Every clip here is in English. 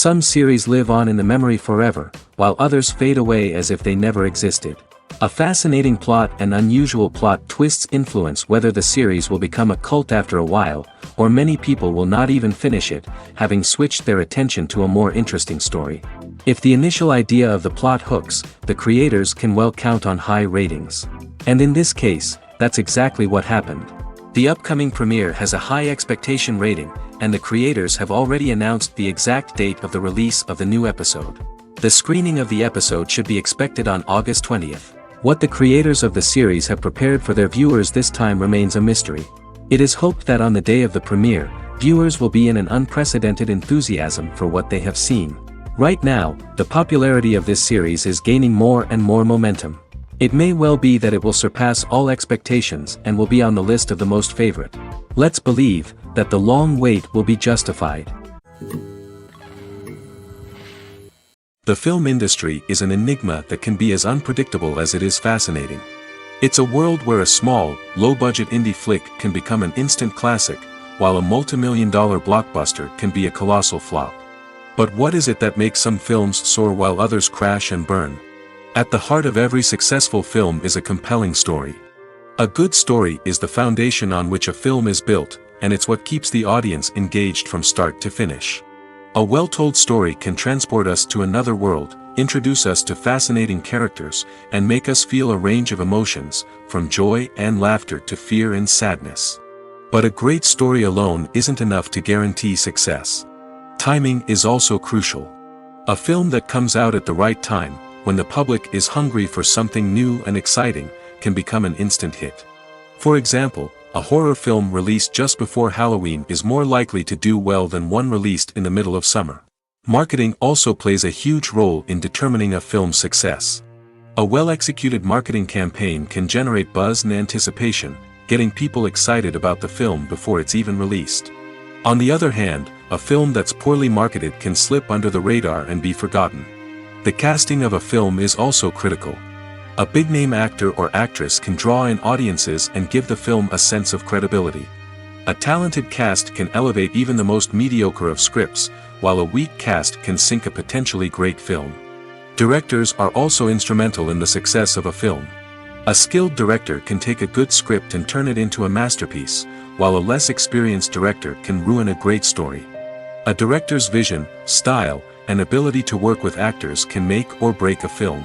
Some series live on in the memory forever, while others fade away as if they never existed. A fascinating plot and unusual plot twists influence whether the series will become a cult after a while, or many people will not even finish it, having switched their attention to a more interesting story. If the initial idea of the plot hooks, the creators can well count on high ratings. And in this case, that's exactly what happened. The upcoming premiere has a high expectation rating, and the creators have already announced the exact date of the release of the new episode. The screening of the episode should be expected on August 20th. What the creators of the series have prepared for their viewers this time remains a mystery. It is hoped that on the day of the premiere, viewers will be in an unprecedented enthusiasm for what they have seen. Right now, the popularity of this series is gaining more and more momentum. It may well be that it will surpass all expectations and will be on the list of the most favorite. Let's believe that the long wait will be justified. The film industry is an enigma that can be as unpredictable as it is fascinating. It's a world where a small, low-budget indie flick can become an instant classic, while a multi-million-dollar blockbuster can be a colossal flop. But what is it that makes some films soar while others crash and burn? At the heart of every successful film is a compelling story. A good story is the foundation on which a film is built, and it's what keeps the audience engaged from start to finish. A well-told story can transport us to another world, introduce us to fascinating characters, and make us feel a range of emotions, from joy and laughter to fear and sadness. But a great story alone isn't enough to guarantee success. Timing is also crucial. A film that comes out at the right time, when the public is hungry for something new and exciting, can become an instant hit. For example, a horror film released just before Halloween is more likely to do well than one released in the middle of summer. Marketing also plays a huge role in determining a film's success. A well-executed marketing campaign can generate buzz and anticipation, getting people excited about the film before it's even released. On the other hand, a film that's poorly marketed can slip under the radar and be forgotten. The casting of a film is also critical. A big-name actor or actress can draw in audiences and give the film a sense of credibility. A talented cast can elevate even the most mediocre of scripts, while a weak cast can sink a potentially great film. Directors are also instrumental in the success of a film. A skilled director can take a good script and turn it into a masterpiece, while a less experienced director can ruin a great story. A director's vision, style, and ability to work with actors can make or break a film.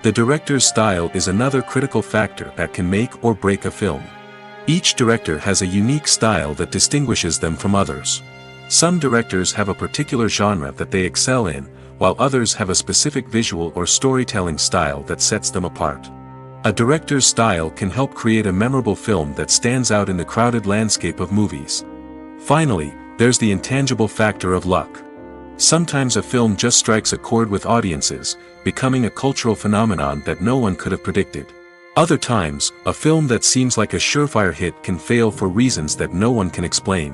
The director's style is another critical factor that can make or break a film. Each director has a unique style that distinguishes them from others. Some directors have a particular genre that they excel in, while others have a specific visual or storytelling style that sets them apart. A director's style can help create a memorable film that stands out in the crowded landscape of movies. Finally, there's the intangible factor of luck. Sometimes a film just strikes a chord with audiences, becoming a cultural phenomenon that no one could have predicted. Other times, a film that seems like a surefire hit can fail for reasons that no one can explain.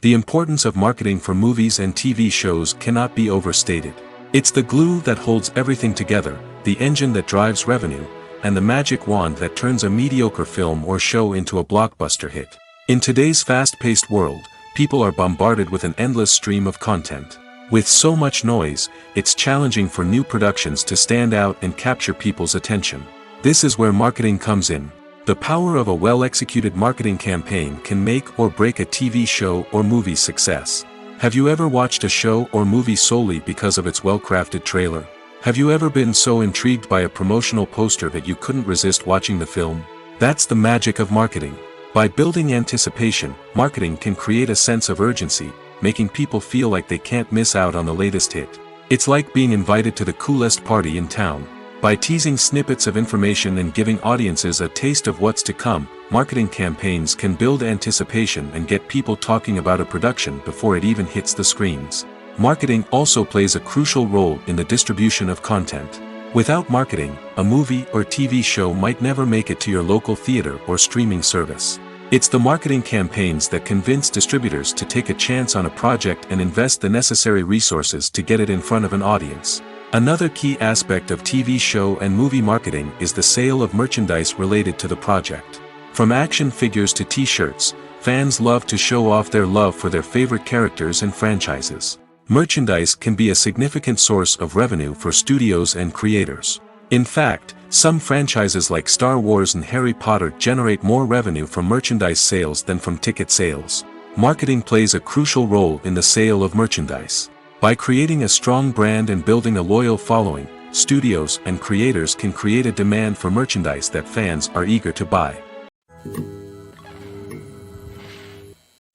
The importance of marketing for movies and TV shows cannot be overstated. It's the glue that holds everything together, the engine that drives revenue, and the magic wand that turns a mediocre film or show into a blockbuster hit. In today's fast-paced world, people are bombarded with an endless stream of content. With so much noise, it's challenging for new productions to stand out and capture people's attention. This is where marketing comes in. The power of a well-executed marketing campaign can make or break a TV show or movie's success. Have you ever watched a show or movie solely because of its well-crafted trailer? Have you ever been so intrigued by a promotional poster that you couldn't resist watching the film? That's the magic of marketing. By building anticipation, marketing can create a sense of urgency, making people feel like they can't miss out on the latest hit. It's like being invited to the coolest party in town. By teasing snippets of information and giving audiences a taste of what's to come, marketing campaigns can build anticipation and get people talking about a production before it even hits the screens. Marketing also plays a crucial role in the distribution of content. Without marketing, a movie or TV show might never make it to your local theater or streaming service. It's the marketing campaigns that convince distributors to take a chance on a project and invest the necessary resources to get it in front of an audience. Another key aspect of TV show and movie marketing is the sale of merchandise related to the project. From action figures to t-shirts, fans love to show off their love for their favorite characters and franchises. Merchandise can be a significant source of revenue for studios and creators. In fact, some franchises like Star Wars and Harry Potter generate more revenue from merchandise sales than from ticket sales. Marketing plays a crucial role in the sale of merchandise. By creating a strong brand and building a loyal following, studios and creators can create a demand for merchandise that fans are eager to buy.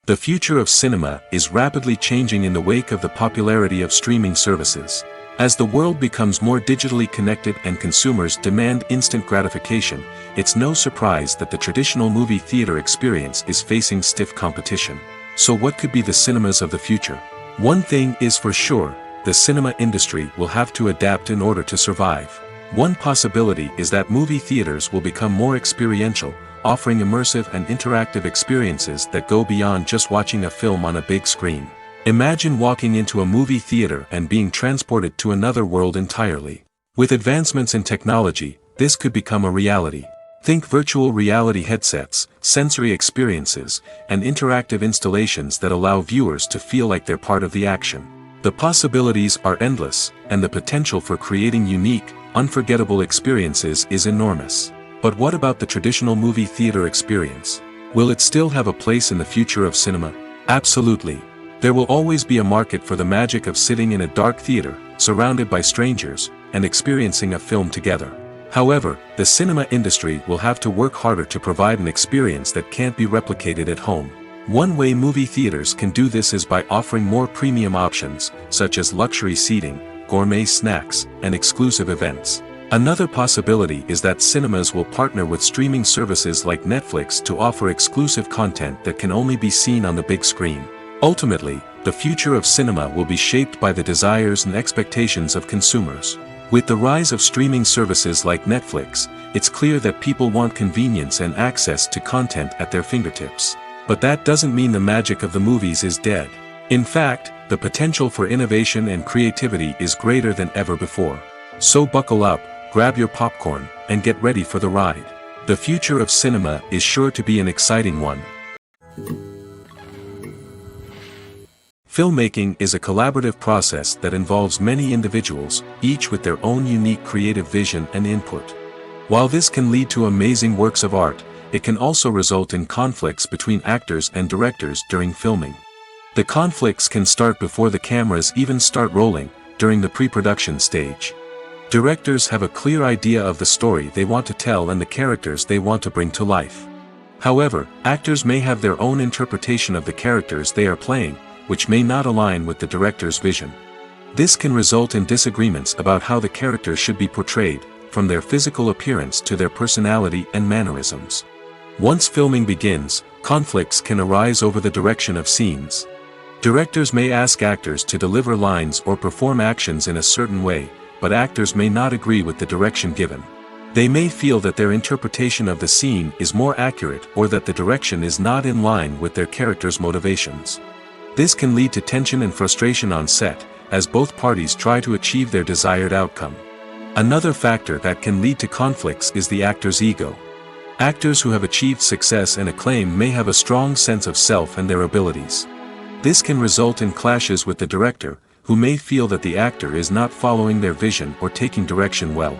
The future of cinema is rapidly changing in the wake of the popularity of streaming services. As the world becomes more digitally connected and consumers demand instant gratification, it's no surprise that the traditional movie theater experience is facing stiff competition. So what could be the cinemas of the future? One thing is for sure, the cinema industry will have to adapt in order to survive. One possibility is that movie theaters will become more experiential, offering immersive and interactive experiences that go beyond just watching a film on a big screen. Imagine walking into a movie theater and being transported to another world entirely. With advancements in technology, this could become a reality. Think virtual reality headsets, sensory experiences, and interactive installations that allow viewers to feel like they're part of the action. The possibilities are endless, and the potential for creating unique, unforgettable experiences is enormous. But what about the traditional movie theater experience? Will it still have a place in the future of cinema? Absolutely. There will always be a market for the magic of sitting in a dark theater, surrounded by strangers, and experiencing a film together. However, the cinema industry will have to work harder to provide an experience that can't be replicated at home. One way movie theaters can do this is by offering more premium options, such as luxury seating, gourmet snacks, and exclusive events. Another possibility is that cinemas will partner with streaming services like Netflix to offer exclusive content that can only be seen on the big screen. Ultimately, the future of cinema will be shaped by the desires and expectations of consumers. With the rise of streaming services like Netflix, it's clear that people want convenience and access to content at their fingertips. But that doesn't mean the magic of the movies is dead. In fact, the potential for innovation and creativity is greater than ever before. So buckle up, grab your popcorn, and get ready for the ride. The future of cinema is sure to be an exciting one. Filmmaking is a collaborative process that involves many individuals, each with their own unique creative vision and input. While this can lead to amazing works of art, it can also result in conflicts between actors and directors during filming. The conflicts can start before the cameras even start rolling, during the pre-production stage. Directors have a clear idea of the story they want to tell and the characters they want to bring to life. However, actors may have their own interpretation of the characters they are playing, which may not align with the director's vision. This can result in disagreements about how the characters should be portrayed, from their physical appearance to their personality and mannerisms. Once filming begins, conflicts can arise over the direction of scenes. Directors may ask actors to deliver lines or perform actions in a certain way, but actors may not agree with the direction given. They may feel that their interpretation of the scene is more accurate or that the direction is not in line with their character's motivations. This can lead to tension and frustration on set, as both parties try to achieve their desired outcome. Another factor that can lead to conflicts is the actor's ego. Actors who have achieved success and acclaim may have a strong sense of self and their abilities. This can result in clashes with the director, who may feel that the actor is not following their vision or taking direction well.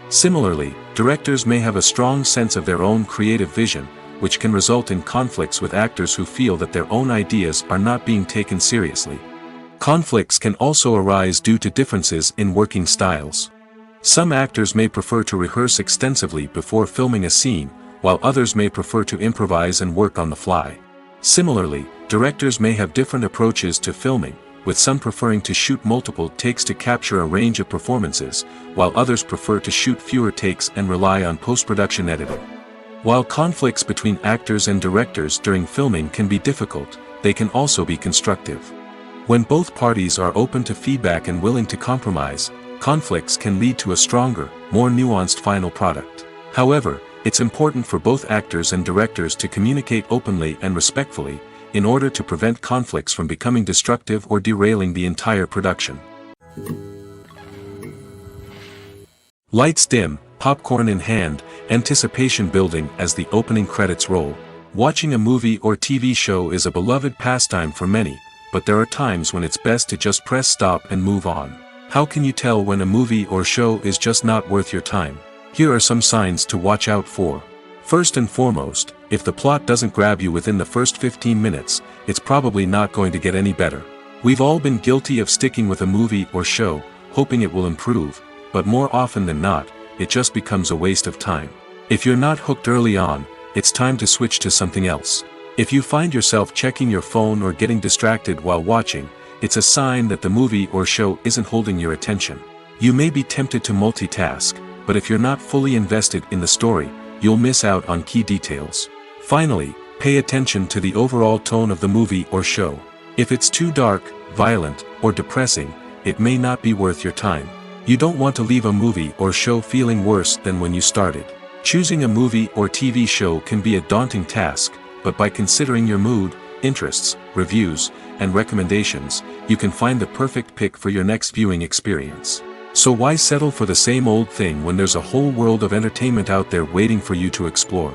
Similarly, directors may have a strong sense of their own creative vision, which can result in conflicts with actors who feel that their own ideas are not being taken seriously. Conflicts can also arise due to differences in working styles. Some actors may prefer to rehearse extensively before filming a scene, while others may prefer to improvise and work on the fly. Similarly, directors may have different approaches to filming, with some preferring to shoot multiple takes to capture a range of performances, while others prefer to shoot fewer takes and rely on post-production editing. While conflicts between actors and directors during filming can be difficult, they can also be constructive. When both parties are open to feedback and willing to compromise, conflicts can lead to a stronger, more nuanced final product. However, it's important for both actors and directors to communicate openly and respectfully, in order to prevent conflicts from becoming destructive or derailing the entire production. Lights dim, popcorn in hand, anticipation building as the opening credits roll. Watching a movie or TV show is a beloved pastime for many, but there are times when it's best to just press stop and move on. How can you tell when a movie or show is just not worth your time? Here are some signs to watch out for. First and foremost, if the plot doesn't grab you within the first 15 minutes, it's probably not going to get any better. We've all been guilty of sticking with a movie or show, hoping it will improve, but more often than not, it just becomes a waste of time. If you're not hooked early on, it's time to switch to something else. If you find yourself checking your phone or getting distracted while watching, it's a sign that the movie or show isn't holding your attention. You may be tempted to multitask, but if you're not fully invested in the story, you'll miss out on key details. Finally, pay attention to the overall tone of the movie or show. If it's too dark, violent, or depressing, it may not be worth your time. You don't want to leave a movie or show feeling worse than when you started. Choosing a movie or TV show can be a daunting task, but by considering your mood, interests, reviews, and recommendations, you can find the perfect pick for your next viewing experience. So why settle for the same old thing when there's a whole world of entertainment out there waiting for you to explore?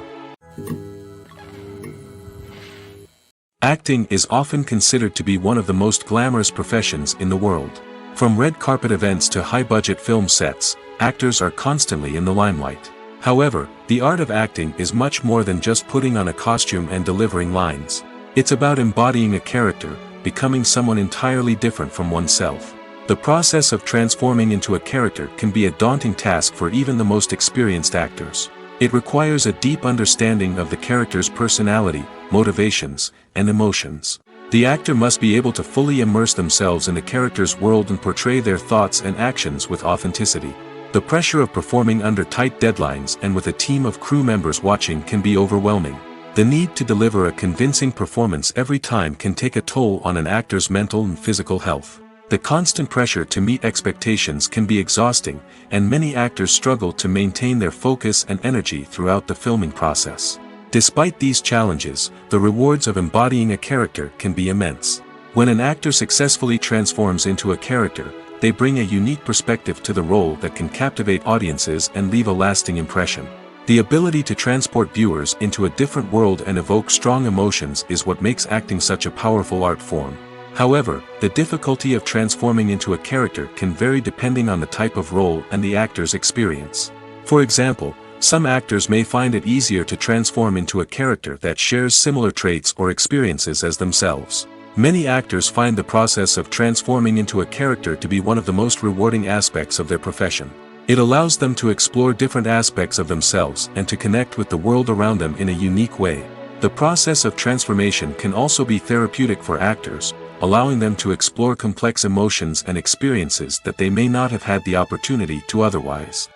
Acting is often considered to be one of the most glamorous professions in the world. From red carpet events to high-budget film sets, actors are constantly in the limelight. However, the art of acting is much more than just putting on a costume and delivering lines. It's about embodying a character, becoming someone entirely different from oneself. The process of transforming into a character can be a daunting task for even the most experienced actors. It requires a deep understanding of the character's personality, motivations, and emotions. The actor must be able to fully immerse themselves in the character's world and portray their thoughts and actions with authenticity. The pressure of performing under tight deadlines and with a team of crew members watching can be overwhelming. The need to deliver a convincing performance every time can take a toll on an actor's mental and physical health. The constant pressure to meet expectations can be exhausting, and many actors struggle to maintain their focus and energy throughout the filming process. Despite these challenges, the rewards of embodying a character can be immense. When an actor successfully transforms into a character, they bring a unique perspective to the role that can captivate audiences and leave a lasting impression. The ability to transport viewers into a different world and evoke strong emotions is what makes acting such a powerful art form. However, the difficulty of transforming into a character can vary depending on the type of role and the actor's experience. For example, some actors may find it easier to transform into a character that shares similar traits or experiences as themselves. Many actors find the process of transforming into a character to be one of the most rewarding aspects of their profession. It allows them to explore different aspects of themselves and to connect with the world around them in a unique way. The process of transformation can also be therapeutic for actors, allowing them to explore complex emotions and experiences that they may not have had the opportunity to otherwise.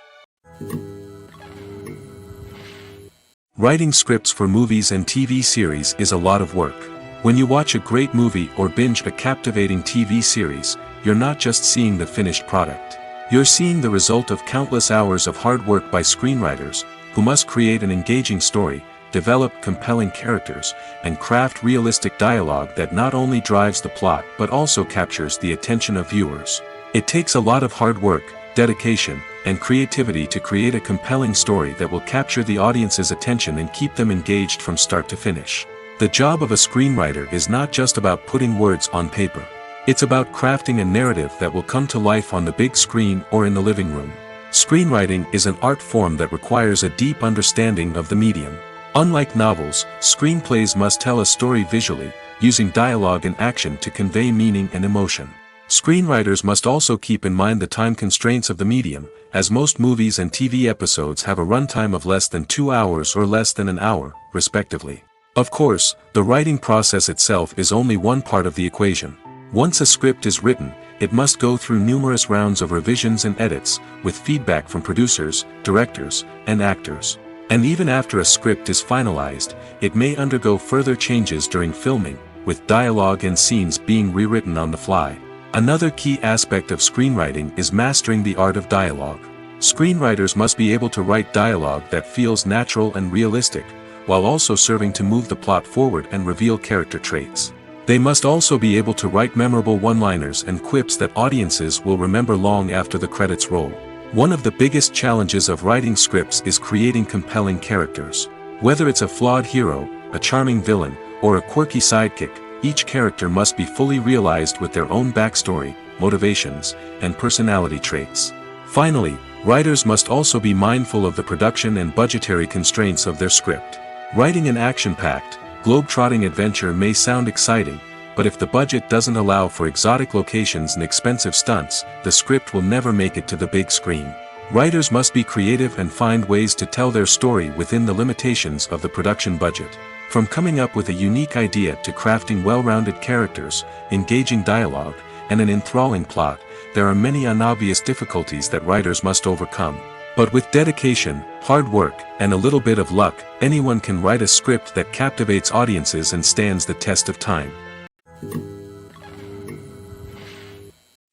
Writing scripts for movies and TV series is a lot of work. When you watch a great movie or binge a captivating TV series, you're not just seeing the finished product. You're seeing the result of countless hours of hard work by screenwriters, who must create an engaging story, develop compelling characters, and craft realistic dialogue that not only drives the plot but also captures the attention of viewers. It takes a lot of hard work, dedication, and creativity to create a compelling story that will capture the audience's attention and keep them engaged from start to finish. The job of a screenwriter is not just about putting words on paper. It's about crafting a narrative that will come to life on the big screen or in the living room. Screenwriting is an art form that requires a deep understanding of the medium. Unlike novels, screenplays must tell a story visually, using dialogue and action to convey meaning and emotion. Screenwriters must also keep in mind the time constraints of the medium, as most movies and TV episodes have a runtime of less than 2 hours or less than an hour, respectively. Of course, the writing process itself is only one part of the equation. Once a script is written, it must go through numerous rounds of revisions and edits, with feedback from producers, directors, and actors. And even after a script is finalized, it may undergo further changes during filming, with dialogue and scenes being rewritten on the fly. Another key aspect of screenwriting is mastering the art of dialogue. Screenwriters must be able to write dialogue that feels natural and realistic, while also serving to move the plot forward and reveal character traits. They must also be able to write memorable one-liners and quips that audiences will remember long after the credits roll. One of the biggest challenges of writing scripts is creating compelling characters. Whether it's a flawed hero, a charming villain, or a quirky sidekick, each character must be fully realized with their own backstory, motivations, and personality traits. Finally, writers must also be mindful of the production and budgetary constraints of their script. Writing an action-packed, globe-trotting adventure may sound exciting, but if the budget doesn't allow for exotic locations and expensive stunts, the script will never make it to the big screen. Writers must be creative and find ways to tell their story within the limitations of the production budget. From coming up with a unique idea to crafting well-rounded characters, engaging dialogue, and an enthralling plot, there are many unobvious difficulties that writers must overcome. But with dedication, hard work, and a little bit of luck, anyone can write a script that captivates audiences and stands the test of time.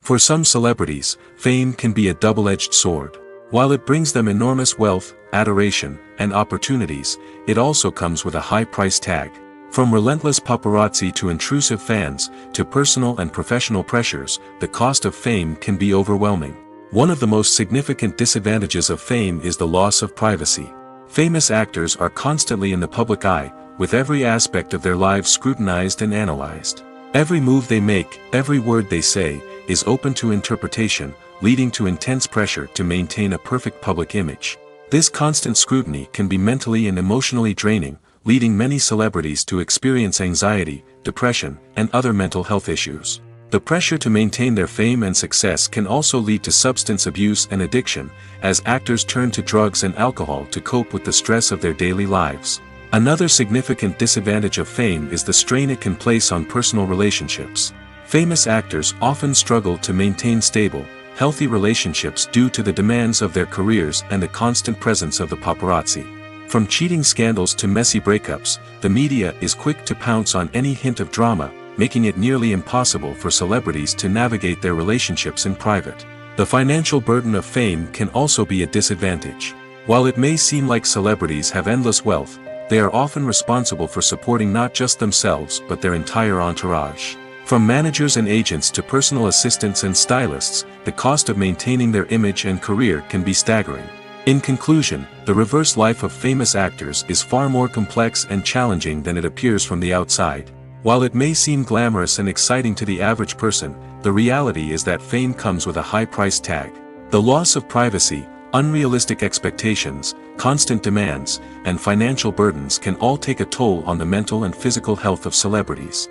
For some celebrities, fame can be a double-edged sword. While it brings them enormous wealth, adoration, and opportunities, it also comes with a high price tag. From relentless paparazzi to intrusive fans, to personal and professional pressures, the cost of fame can be overwhelming. One of the most significant disadvantages of fame is the loss of privacy. Famous actors are constantly in the public eye, with every aspect of their lives scrutinized and analyzed. Every move they make, every word they say, is open to interpretation, leading to intense pressure to maintain a perfect public image. This constant scrutiny can be mentally and emotionally draining, leading many celebrities to experience anxiety, depression, and other mental health issues. The pressure to maintain their fame and success can also lead to substance abuse and addiction, as actors turn to drugs and alcohol to cope with the stress of their daily lives. Another significant disadvantage of fame is the strain it can place on personal relationships. Famous actors often struggle to maintain stable, healthy relationships due to the demands of their careers and the constant presence of the paparazzi. From cheating scandals to messy breakups, the media is quick to pounce on any hint of drama, making it nearly impossible for celebrities to navigate their relationships in private. The financial burden of fame can also be a disadvantage. While it may seem like celebrities have endless wealth, they are often responsible for supporting not just themselves but their entire entourage. From managers and agents to personal assistants and stylists, the cost of maintaining their image and career can be staggering. In conclusion, the reverse life of famous actors is far more complex and challenging than it appears from the outside. While it may seem glamorous and exciting to the average person, the reality is that fame comes with a high price tag. The loss of privacy, unrealistic expectations, constant demands, and financial burdens can all take a toll on the mental and physical health of celebrities.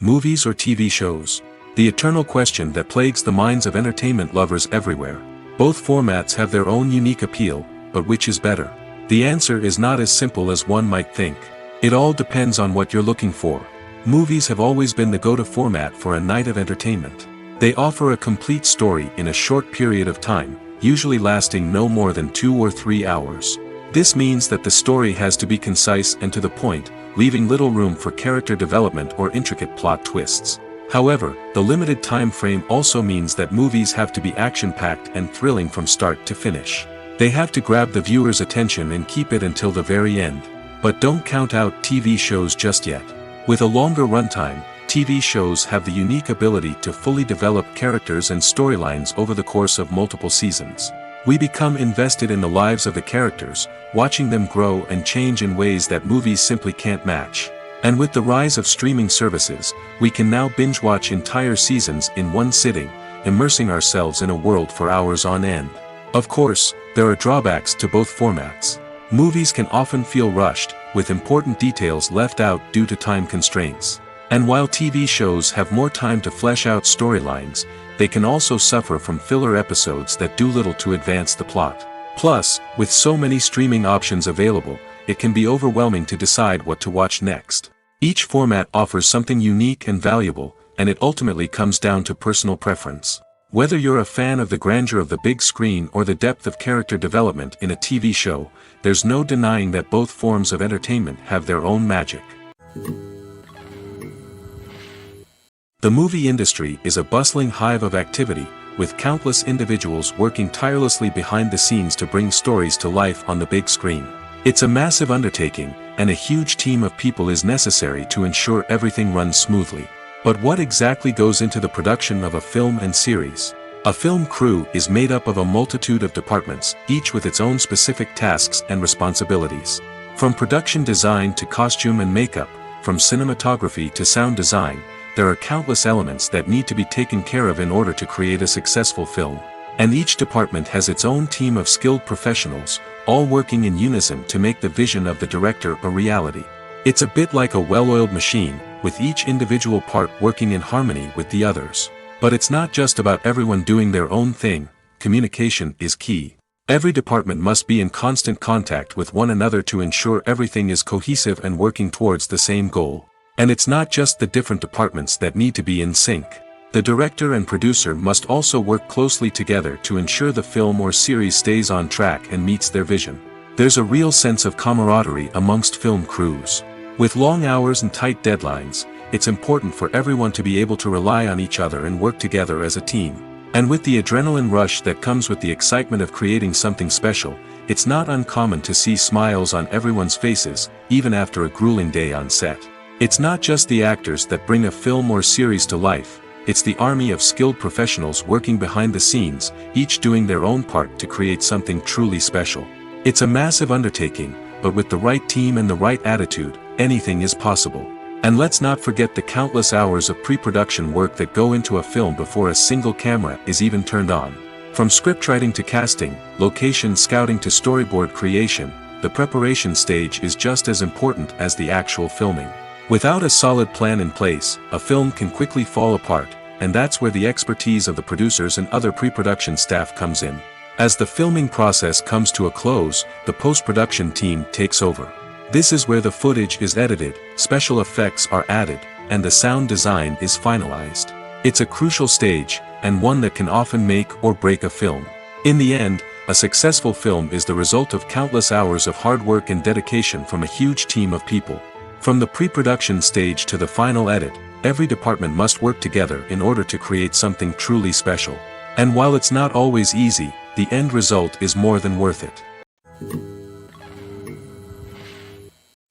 Movies or TV shows? The eternal question that plagues the minds of entertainment lovers everywhere. Both formats have their own unique appeal, but which is better? The answer is not as simple as one might think. It all depends on what you're looking for. Movies have always been the go-to format for a night of entertainment. They offer a complete story in a short period of time, usually lasting no more than 2 or 3 hours. This means that the story has to be concise and to the point, leaving little room for character development or intricate plot twists. However, the limited time frame also means that movies have to be action-packed and thrilling from start to finish. They have to grab the viewer's attention and keep it until the very end. But don't count out TV shows just yet. With a longer runtime, TV shows have the unique ability to fully develop characters and storylines over the course of multiple seasons. We become invested in the lives of the characters, watching them grow and change in ways that movies simply can't match. And with the rise of streaming services, we can now binge-watch entire seasons in one sitting, immersing ourselves in a world for hours on end. Of course, there are drawbacks to both formats. Movies can often feel rushed, with important details left out due to time constraints. And while TV shows have more time to flesh out storylines, they can also suffer from filler episodes that do little to advance the plot. Plus, with so many streaming options available, it can be overwhelming to decide what to watch next. Each format offers something unique and valuable, and it ultimately comes down to personal preference. Whether you're a fan of the grandeur of the big screen or the depth of character development in a TV show, there's no denying that both forms of entertainment have their own magic. The movie industry is a bustling hive of activity, with countless individuals working tirelessly behind the scenes to bring stories to life on the big screen. It's a massive undertaking, and a huge team of people is necessary to ensure everything runs smoothly. But what exactly goes into the production of a film and series? A film crew is made up of a multitude of departments, each with its own specific tasks and responsibilities. From production design to costume and makeup, from cinematography to sound design, there are countless elements that need to be taken care of in order to create a successful film. And each department has its own team of skilled professionals, all working in unison to make the vision of the director a reality. It's a bit like a well-oiled machine, with each individual part working in harmony with the others. But it's not just about everyone doing their own thing. Communication is key. Every department must be in constant contact with one another to ensure everything is cohesive and working towards the same goal. And it's not just the different departments that need to be in sync. The director and producer must also work closely together to ensure the film or series stays on track and meets their vision. There's a real sense of camaraderie amongst film crews. With long hours and tight deadlines, it's important for everyone to be able to rely on each other and work together as a team. And with the adrenaline rush that comes with the excitement of creating something special, it's not uncommon to see smiles on everyone's faces, even after a grueling day on set. It's not just the actors that bring a film or series to life, it's the army of skilled professionals working behind the scenes, each doing their own part to create something truly special. It's a massive undertaking, but with the right team and the right attitude, anything is possible. And let's not forget the countless hours of pre-production work that go into a film before a single camera is even turned on. From scriptwriting to casting, location scouting to storyboard creation, the preparation stage is just as important as the actual filming. Without a solid plan in place, a film can quickly fall apart, and that's where the expertise of the producers and other pre-production staff comes in. As the filming process comes to a close, the post-production team takes over. This is where the footage is edited, special effects are added, and the sound design is finalized. It's a crucial stage, and one that can often make or break a film. In the end, a successful film is the result of countless hours of hard work and dedication from a huge team of people. From the pre-production stage to the final edit, every department must work together in order to create something truly special. And while it's not always easy, the end result is more than worth it.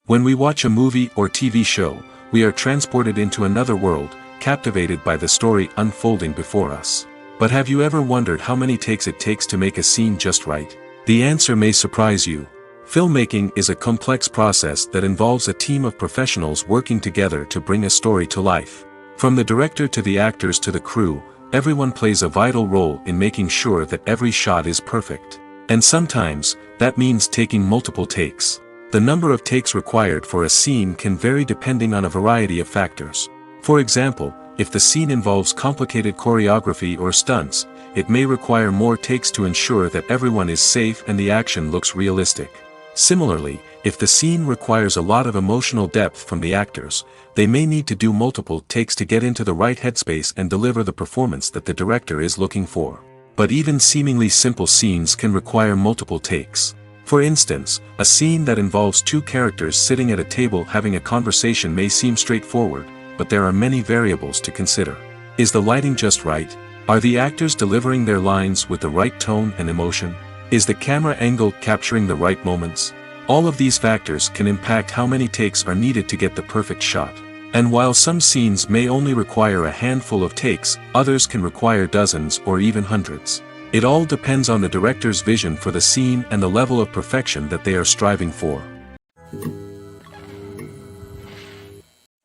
When we watch a movie or TV show, we are transported into another world, captivated by the story unfolding before us. But have you ever wondered how many takes it takes to make a scene just right? The answer may surprise you. Filmmaking is a complex process that involves a team of professionals working together to bring a story to life. From the director to the actors to the crew, everyone plays a vital role in making sure that every shot is perfect. And sometimes, that means taking multiple takes. The number of takes required for a scene can vary depending on a variety of factors. For example, if the scene involves complicated choreography or stunts, it may require more takes to ensure that everyone is safe and the action looks realistic. Similarly, if the scene requires a lot of emotional depth from the actors, they may need to do multiple takes to get into the right headspace and deliver the performance that the director is looking for. But even seemingly simple scenes can require multiple takes. For instance, a scene that involves two characters sitting at a table having a conversation may seem straightforward, but there are many variables to consider. Is the lighting just right? Are the actors delivering their lines with the right tone and emotion? Is the camera angle capturing the right moments? All of these factors can impact how many takes are needed to get the perfect shot. And while some scenes may only require a handful of takes, others can require dozens or even hundreds. It all depends on the director's vision for the scene and the level of perfection that they are striving for.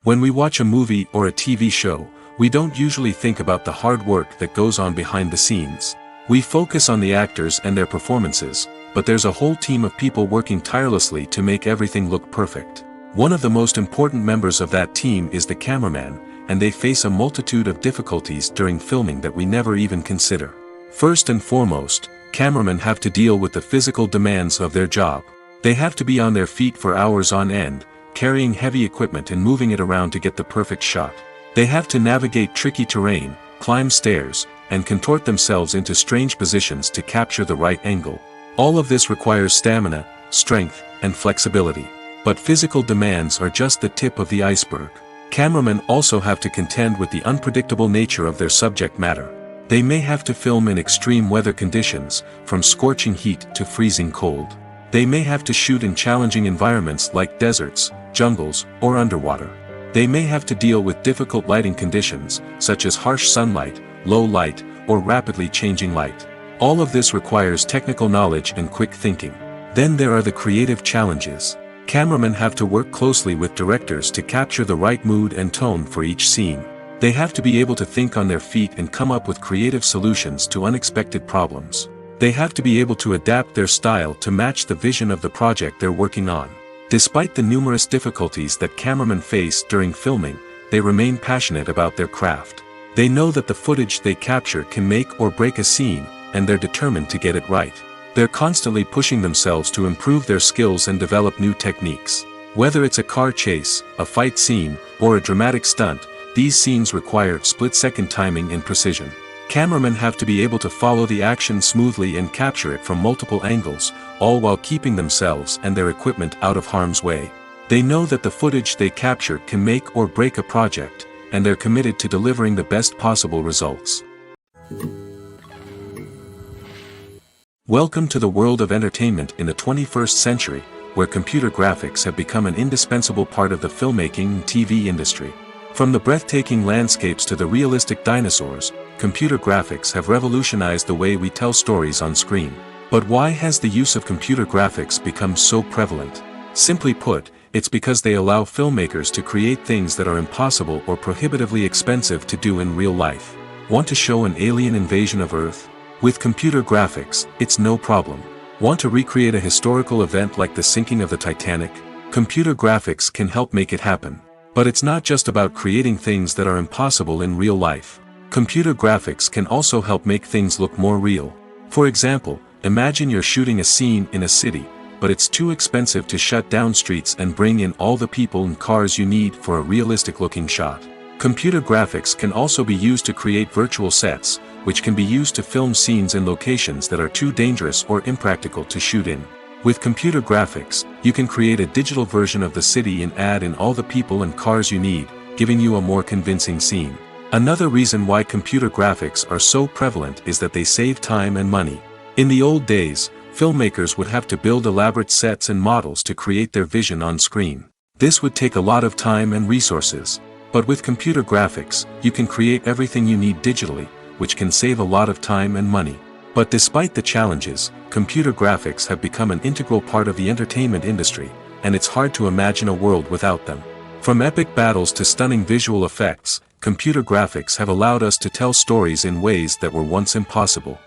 When we watch a movie or a TV show, We don't usually think about the hard work that goes on behind the scenes. We focus on the actors and their performances, but there's a whole team of people working tirelessly to make everything look perfect. One of the most important members of that team is the cameraman, and they face a multitude of difficulties during filming that we never even consider. First and foremost, cameramen have to deal with the physical demands of their job. They have to be on their feet for hours on end, carrying heavy equipment and moving it around to get the perfect shot. They have to navigate tricky terrain, climb stairs, and contort themselves into strange positions to capture the right angle. All of this requires stamina, strength, and flexibility. But physical demands are just the tip of the iceberg. Cameramen also have to contend with the unpredictable nature of their subject matter. They may have to film in extreme weather conditions, from scorching heat to freezing cold. They may have to shoot in challenging environments like deserts, jungles, or underwater. They may have to deal with difficult lighting conditions, such as harsh sunlight, low light, or rapidly changing light. All of this requires technical knowledge and quick thinking. Then there are the creative challenges. Cameramen have to work closely with directors to capture the right mood and tone for each scene. They have to be able to think on their feet and come up with creative solutions to unexpected problems. They have to be able to adapt their style to match the vision of the project they're working on. Despite the numerous difficulties that cameramen face during filming, they remain passionate about their craft. They know that the footage they capture can make or break a scene, and they're determined to get it right. They're constantly pushing themselves to improve their skills and develop new techniques. Whether it's a car chase, a fight scene, or a dramatic stunt, these scenes require split-second timing and precision. Cameramen have to be able to follow the action smoothly and capture it from multiple angles, all while keeping themselves and their equipment out of harm's way. They know that the footage they capture can make or break a project, and they're committed to delivering the best possible results. Welcome to the world of entertainment in the 21st century, where computer graphics have become an indispensable part of the filmmaking and TV industry. From the breathtaking landscapes to the realistic dinosaurs, computer graphics have revolutionized the way we tell stories on screen. But why has the use of computer graphics become so prevalent? Simply put, it's because they allow filmmakers to create things that are impossible or prohibitively expensive to do in real life. Want to show an alien invasion of Earth? With computer graphics, it's no problem. Want to recreate a historical event like the sinking of the Titanic? Computer graphics can help make it happen. But it's not just about creating things that are impossible in real life. Computer graphics can also help make things look more real. For example, imagine you're shooting a scene in a city, but it's too expensive to shut down streets and bring in all the people and cars you need for a realistic-looking shot. Computer graphics can also be used to create virtual sets, which can be used to film scenes in locations that are too dangerous or impractical to shoot in. With computer graphics, you can create a digital version of the city and add in all the people and cars you need, giving you a more convincing scene. Another reason why computer graphics are so prevalent is that they save time and money. In the old days, filmmakers would have to build elaborate sets and models to create their vision on screen. This would take a lot of time and resources. But with computer graphics, you can create everything you need digitally, which can save a lot of time and money. But despite the challenges, computer graphics have become an integral part of the entertainment industry, and it's hard to imagine a world without them. From epic battles to stunning visual effects, computer graphics have allowed us to tell stories in ways that were once impossible.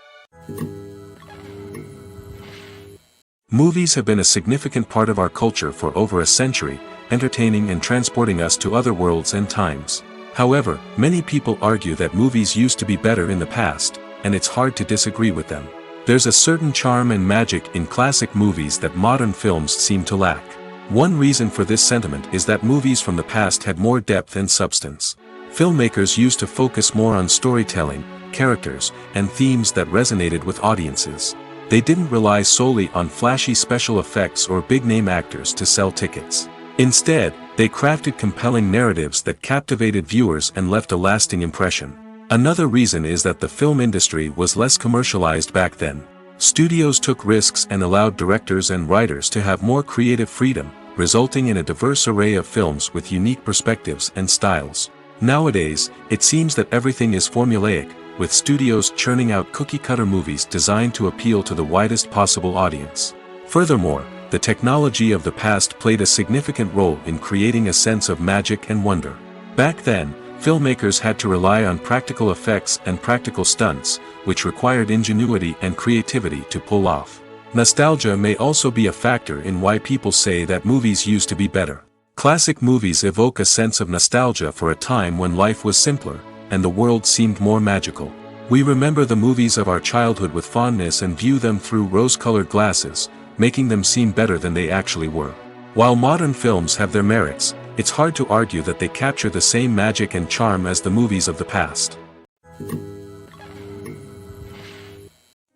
Movies have been a significant part of our culture for over a century, entertaining and transporting us to other worlds and times. However, many people argue that movies used to be better in the past, and it's hard to disagree with them. There's a certain charm and magic in classic movies that modern films seem to lack. One reason for this sentiment is that movies from the past had more depth and substance. Filmmakers used to focus more on storytelling, characters, and themes that resonated with audiences. They didn't rely solely on flashy special effects or big-name actors to sell tickets. Instead, they crafted compelling narratives that captivated viewers and left a lasting impression. Another reason is that the film industry was less commercialized back then. Studios took risks and allowed directors and writers to have more creative freedom, resulting in a diverse array of films with unique perspectives and styles. Nowadays, it seems that everything is formulaic, with studios churning out cookie-cutter movies designed to appeal to the widest possible audience. Furthermore, the technology of the past played a significant role in creating a sense of magic and wonder. Back then, filmmakers had to rely on practical effects and practical stunts, which required ingenuity and creativity to pull off. Nostalgia may also be a factor in why people say that movies used to be better. Classic movies evoke a sense of nostalgia for a time when life was simpler, and the world seemed more magical. We remember the movies of our childhood with fondness and view them through rose-colored glasses, making them seem better than they actually were. While modern films have their merits, it's hard to argue that they capture the same magic and charm as the movies of the past.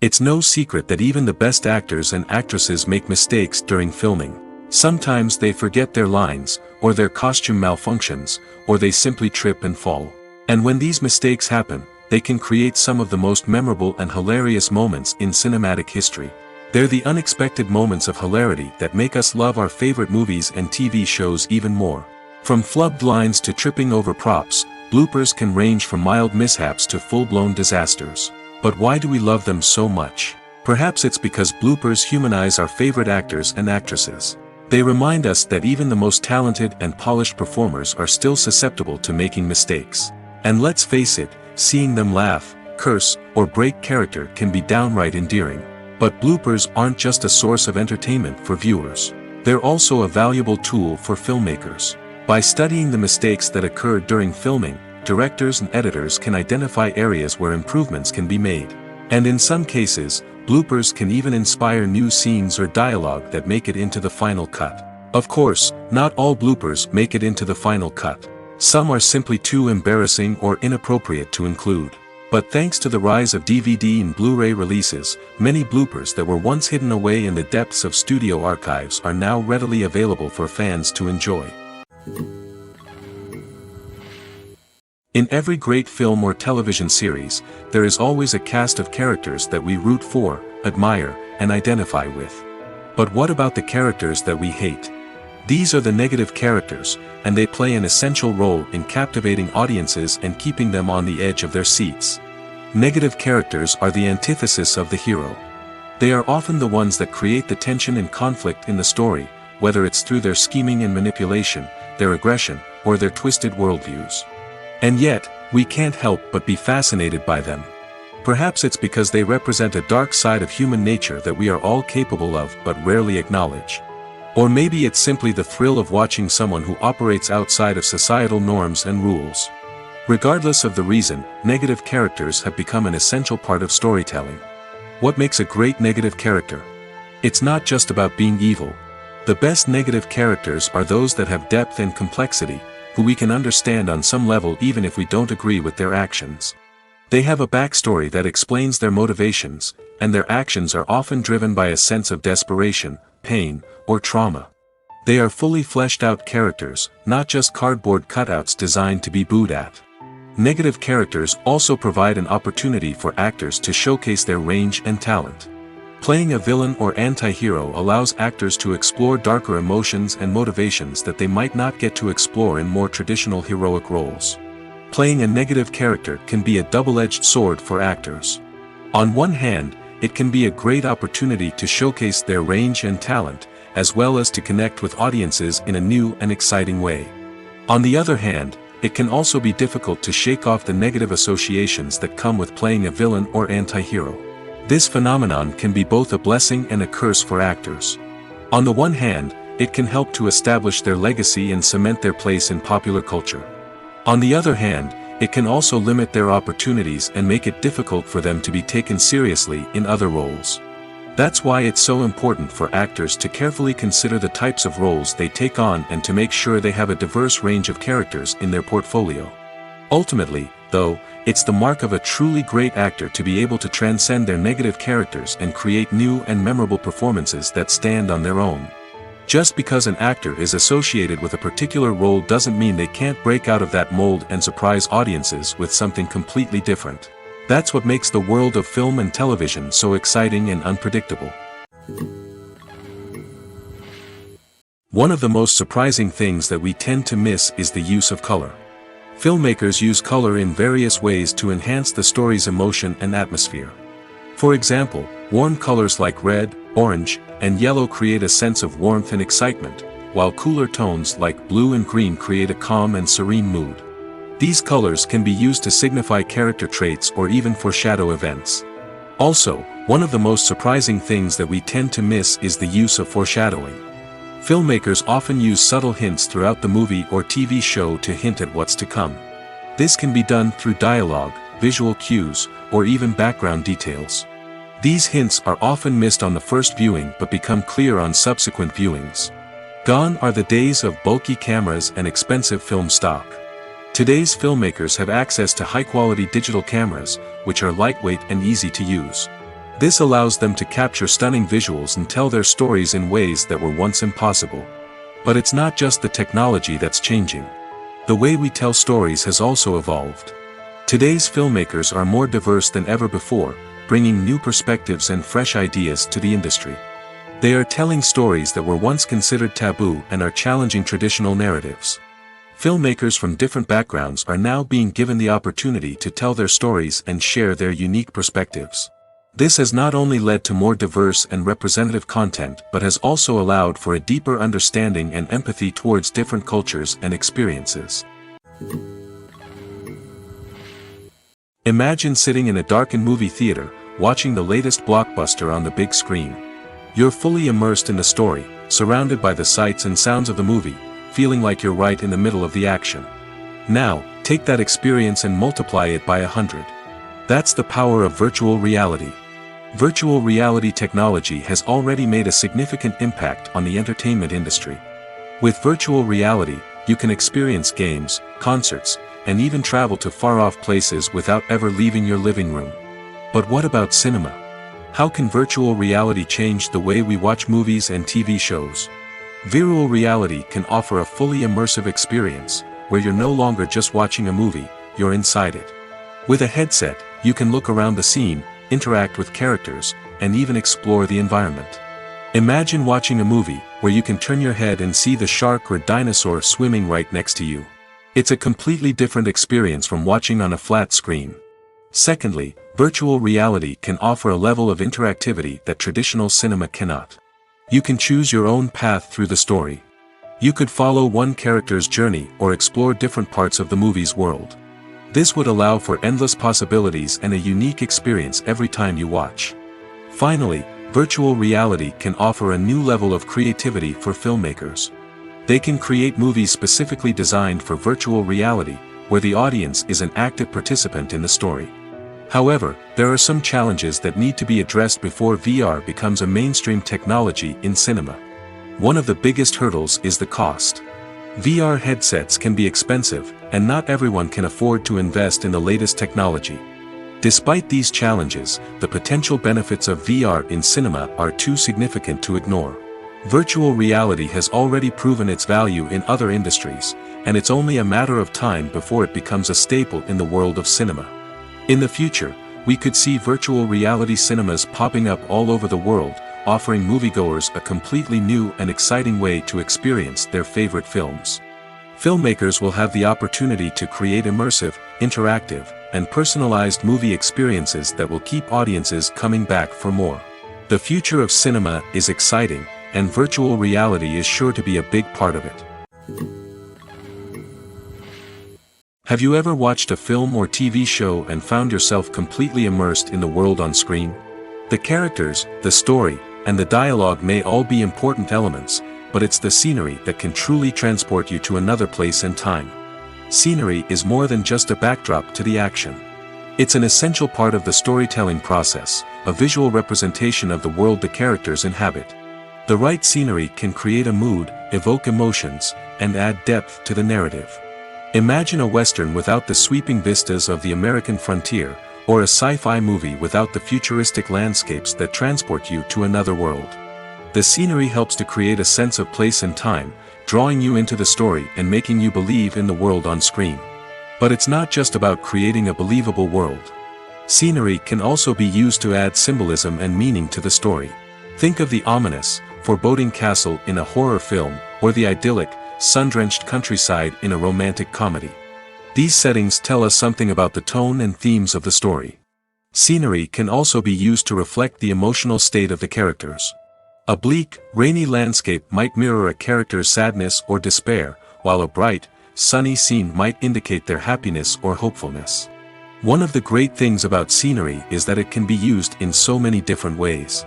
It's no secret that even the best actors and actresses make mistakes during filming. Sometimes they forget their lines, or their costume malfunctions, or they simply trip and fall. And when these mistakes happen, they can create some of the most memorable and hilarious moments in cinematic history. They're the unexpected moments of hilarity that make us love our favorite movies and TV shows even more. From flubbed lines to tripping over props, bloopers can range from mild mishaps to full-blown disasters. But why do we love them so much? Perhaps it's because bloopers humanize our favorite actors and actresses. They remind us that even the most talented and polished performers are still susceptible to making mistakes. And let's face it, seeing them laugh, curse, or break character can be downright endearing. But bloopers aren't just a source of entertainment for viewers. They're also a valuable tool for filmmakers. By studying the mistakes that occur during filming, directors and editors can identify areas where improvements can be made. And in some cases, bloopers can even inspire new scenes or dialogue that make it into the final cut. Of course, not all bloopers make it into the final cut. Some are simply too embarrassing or inappropriate to include. But thanks to the rise of DVD and Blu-ray releases, many bloopers that were once hidden away in the depths of studio archives are now readily available for fans to enjoy. In every great film or television series, there is always a cast of characters that we root for, admire, and identify with. But what about the characters that we hate? These are the negative characters, and they play an essential role in captivating audiences and keeping them on the edge of their seats. Negative characters are the antithesis of the hero. They are often the ones that create the tension and conflict in the story, whether it's through their scheming and manipulation, their aggression, or their twisted worldviews. And yet, we can't help but be fascinated by them. Perhaps it's because they represent a dark side of human nature that we are all capable of but rarely acknowledge. Or maybe it's simply the thrill of watching someone who operates outside of societal norms and rules. Regardless of the reason, negative characters have become an essential part of storytelling. What makes a great negative character? It's not just about being evil. The best negative characters are those that have depth and complexity, who we can understand on some level even if we don't agree with their actions. They have a backstory that explains their motivations, and their actions are often driven by a sense of desperation, pain, or trauma. They are fully fleshed out characters, not just cardboard cutouts designed to be booed at. Negative characters also provide an opportunity for actors to showcase their range and talent. Playing a villain or anti-hero allows actors to explore darker emotions and motivations that they might not get to explore in more traditional heroic roles. Playing a negative character can be a double-edged sword for actors. On one hand, it can be a great opportunity to showcase their range and talent, as well as to connect with audiences in a new and exciting way. On the other hand, it can also be difficult to shake off the negative associations that come with playing a villain or anti-hero. This phenomenon can be both a blessing and a curse for actors. On the one hand, it can help to establish their legacy and cement their place in popular culture. On the other hand, it can also limit their opportunities and make it difficult for them to be taken seriously in other roles. That's why it's so important for actors to carefully consider the types of roles they take on and to make sure they have a diverse range of characters in their portfolio. Ultimately, though, it's the mark of a truly great actor to be able to transcend their negative characters and create new and memorable performances that stand on their own. Just because an actor is associated with a particular role doesn't mean they can't break out of that mold and surprise audiences with something completely different. That's what makes the world of film and television so exciting and unpredictable. One of the most surprising things that we tend to miss is the use of color. Filmmakers use color in various ways to enhance the story's emotion and atmosphere. For example, warm colors like red, orange, and yellow create a sense of warmth and excitement, while cooler tones like blue and green create a calm and serene mood. These colors can be used to signify character traits or even foreshadow events. Also, one of the most surprising things that we tend to miss is the use of foreshadowing. Filmmakers often use subtle hints throughout the movie or TV show to hint at what's to come. This can be done through dialogue, visual cues, or even background details. These hints are often missed on the first viewing but become clear on subsequent viewings. Gone are the days of bulky cameras and expensive film stock. Today's filmmakers have access to high-quality digital cameras, which are lightweight and easy to use. This allows them to capture stunning visuals and tell their stories in ways that were once impossible. But it's not just the technology that's changing. The way we tell stories has also evolved. Today's filmmakers are more diverse than ever before, bringing new perspectives and fresh ideas to the industry. They are telling stories that were once considered taboo and are challenging traditional narratives. Filmmakers from different backgrounds are now being given the opportunity to tell their stories and share their unique perspectives. This has not only led to more diverse and representative content but has also allowed for a deeper understanding and empathy towards different cultures and experiences. Imagine sitting in a darkened movie theater, watching the latest blockbuster on the big screen. You're fully immersed in the story, surrounded by the sights and sounds of the movie, feeling like you're right in the middle of the action. Now, take that experience and multiply it by 100. That's the power of virtual reality. Virtual reality technology has already made a significant impact on the entertainment industry. With virtual reality, you can experience games, concerts, and even travel to far-off places without ever leaving your living room. But what about cinema? How can virtual reality change the way we watch movies and TV shows? Virtual reality can offer a fully immersive experience, where you're no longer just watching a movie, you're inside it. With a headset, you can look around the scene, interact with characters, and even explore the environment. Imagine watching a movie, where you can turn your head and see the shark or dinosaur swimming right next to you. It's a completely different experience from watching on a flat screen. Secondly, virtual reality can offer a level of interactivity that traditional cinema cannot. You can choose your own path through the story. You could follow one character's journey or explore different parts of the movie's world. This would allow for endless possibilities and a unique experience every time you watch. Finally, virtual reality can offer a new level of creativity for filmmakers. They can create movies specifically designed for virtual reality, where the audience is an active participant in the story. However, there are some challenges that need to be addressed before VR becomes a mainstream technology in cinema. One of the biggest hurdles is the cost. VR headsets can be expensive, and not everyone can afford to invest in the latest technology. Despite these challenges, the potential benefits of VR in cinema are too significant to ignore. Virtual reality has already proven its value in other industries, and it's only a matter of time before it becomes a staple in the world of cinema. In the future, we could see virtual reality cinemas popping up all over the world, offering moviegoers a completely new and exciting way to experience their favorite films. Filmmakers will have the opportunity to create immersive, interactive, and personalized movie experiences that will keep audiences coming back for more. The future of cinema is exciting, and virtual reality is sure to be a big part of it. Have you ever watched a film or TV show and found yourself completely immersed in the world on screen? The characters, the story, and the dialogue may all be important elements, but it's the scenery that can truly transport you to another place and time. Scenery is more than just a backdrop to the action. It's an essential part of the storytelling process, a visual representation of the world the characters inhabit. The right scenery can create a mood, evoke emotions, and add depth to the narrative. Imagine a Western without the sweeping vistas of the American frontier, or a sci-fi movie without the futuristic landscapes that transport you to another world. The scenery helps to create a sense of place and time, drawing you into the story and making you believe in the world on screen. But it's not just about creating a believable world. Scenery can also be used to add symbolism and meaning to the story. Think of the ominous, foreboding castle in a horror film, or the idyllic, sun-drenched countryside in a romantic comedy. These settings tell us something about the tone and themes of the story. Scenery can also be used to reflect the emotional state of the characters. A bleak, rainy landscape might mirror a character's sadness or despair, while a bright, sunny scene might indicate their happiness or hopefulness. One of the great things about scenery is that it can be used in so many different ways.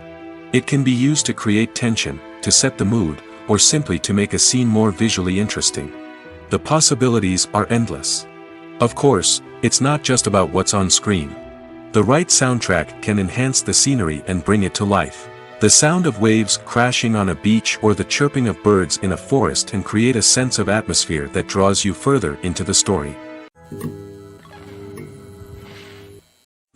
It can be used to create tension, to set the mood, or simply to make a scene more visually interesting. The possibilities are endless. Of course, it's not just about what's on screen. The right soundtrack can enhance the scenery and bring it to life. The sound of waves crashing on a beach or the chirping of birds in a forest can create a sense of atmosphere that draws you further into the story.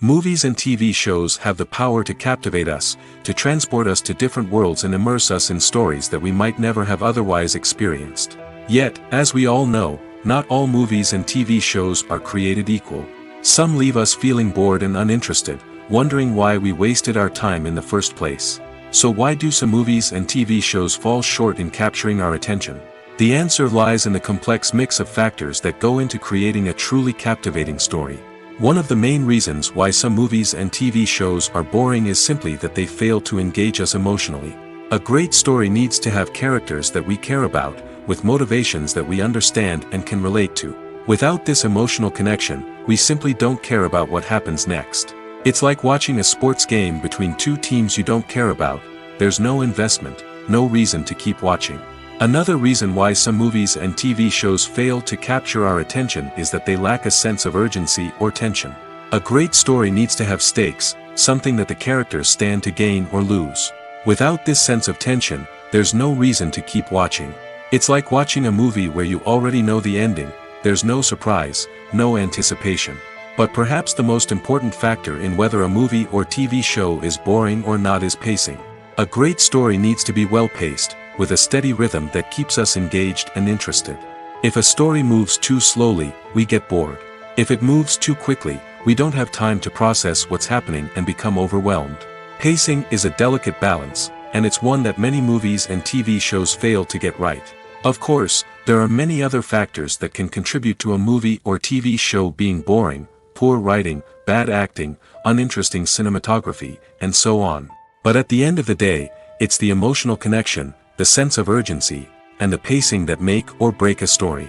Movies and TV shows have the power to captivate us, to transport us to different worlds and immerse us in stories that we might never have otherwise experienced. Yet, as we all know, not all movies and TV shows are created equal. Some leave us feeling bored and uninterested, wondering why we wasted our time in the first place. So why do some movies and TV shows fall short in capturing our attention? The answer lies in the complex mix of factors that go into creating a truly captivating story. One of the main reasons why some movies and TV shows are boring is simply that they fail to engage us emotionally. A great story needs to have characters that we care about, with motivations that we understand and can relate to. Without this emotional connection, we simply don't care about what happens next. It's like watching a sports game between two teams you don't care about. There's no investment, no reason to keep watching. Another reason why some movies and TV shows fail to capture our attention is that they lack a sense of urgency or tension. A great story needs to have stakes, something that the characters stand to gain or lose. Without this sense of tension, there's no reason to keep watching. It's like watching a movie where you already know the ending. There's no surprise, no anticipation. But perhaps the most important factor in whether a movie or TV show is boring or not is pacing. A great story needs to be well-paced, with a steady rhythm that keeps us engaged and interested. If a story moves too slowly, we get bored. If it moves too quickly, we don't have time to process what's happening and become overwhelmed. Pacing is a delicate balance, and it's one that many movies and TV shows fail to get right. Of course, there are many other factors that can contribute to a movie or TV show being boring: poor writing, bad acting, uninteresting cinematography, and so on. But at the end of the day, it's the emotional connection, the sense of urgency, and the pacing that make or break a story.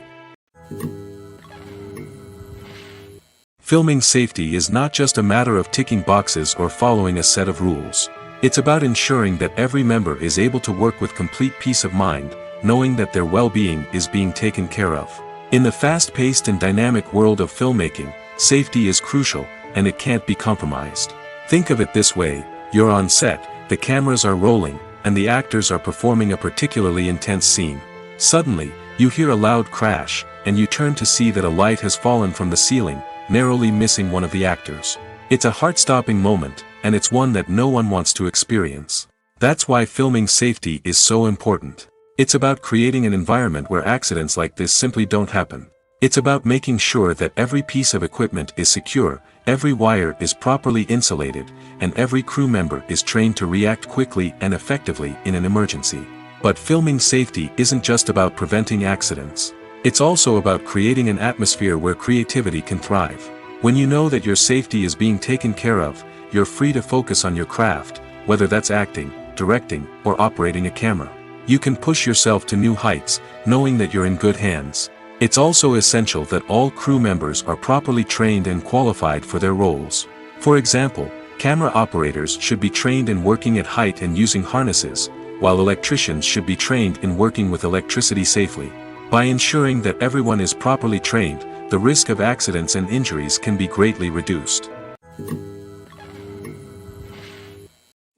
Filming safety is not just a matter of ticking boxes or following a set of rules. It's about ensuring that every member is able to work with complete peace of mind, knowing that their well-being is being taken care of. In the fast-paced and dynamic world of filmmaking, safety is crucial, and it can't be compromised. Think of it this way: you're on set, the cameras are rolling, and the actors are performing a particularly intense scene. Suddenly, you hear a loud crash, and you turn to see that a light has fallen from the ceiling, narrowly missing one of the actors. It's a heart-stopping moment, and it's one that no one wants to experience. That's why filming safety is so important. It's about creating an environment where accidents like this simply don't happen. It's about making sure that every piece of equipment is secure, every wire is properly insulated, and every crew member is trained to react quickly and effectively in an emergency. But filming safety isn't just about preventing accidents. It's also about creating an atmosphere where creativity can thrive. When you know that your safety is being taken care of, you're free to focus on your craft, whether that's acting, directing, or operating a camera. You can push yourself to new heights, knowing that you're in good hands. It's also essential that all crew members are properly trained and qualified for their roles. For example, camera operators should be trained in working at height and using harnesses, while electricians should be trained in working with electricity safely. By ensuring that everyone is properly trained, the risk of accidents and injuries can be greatly reduced.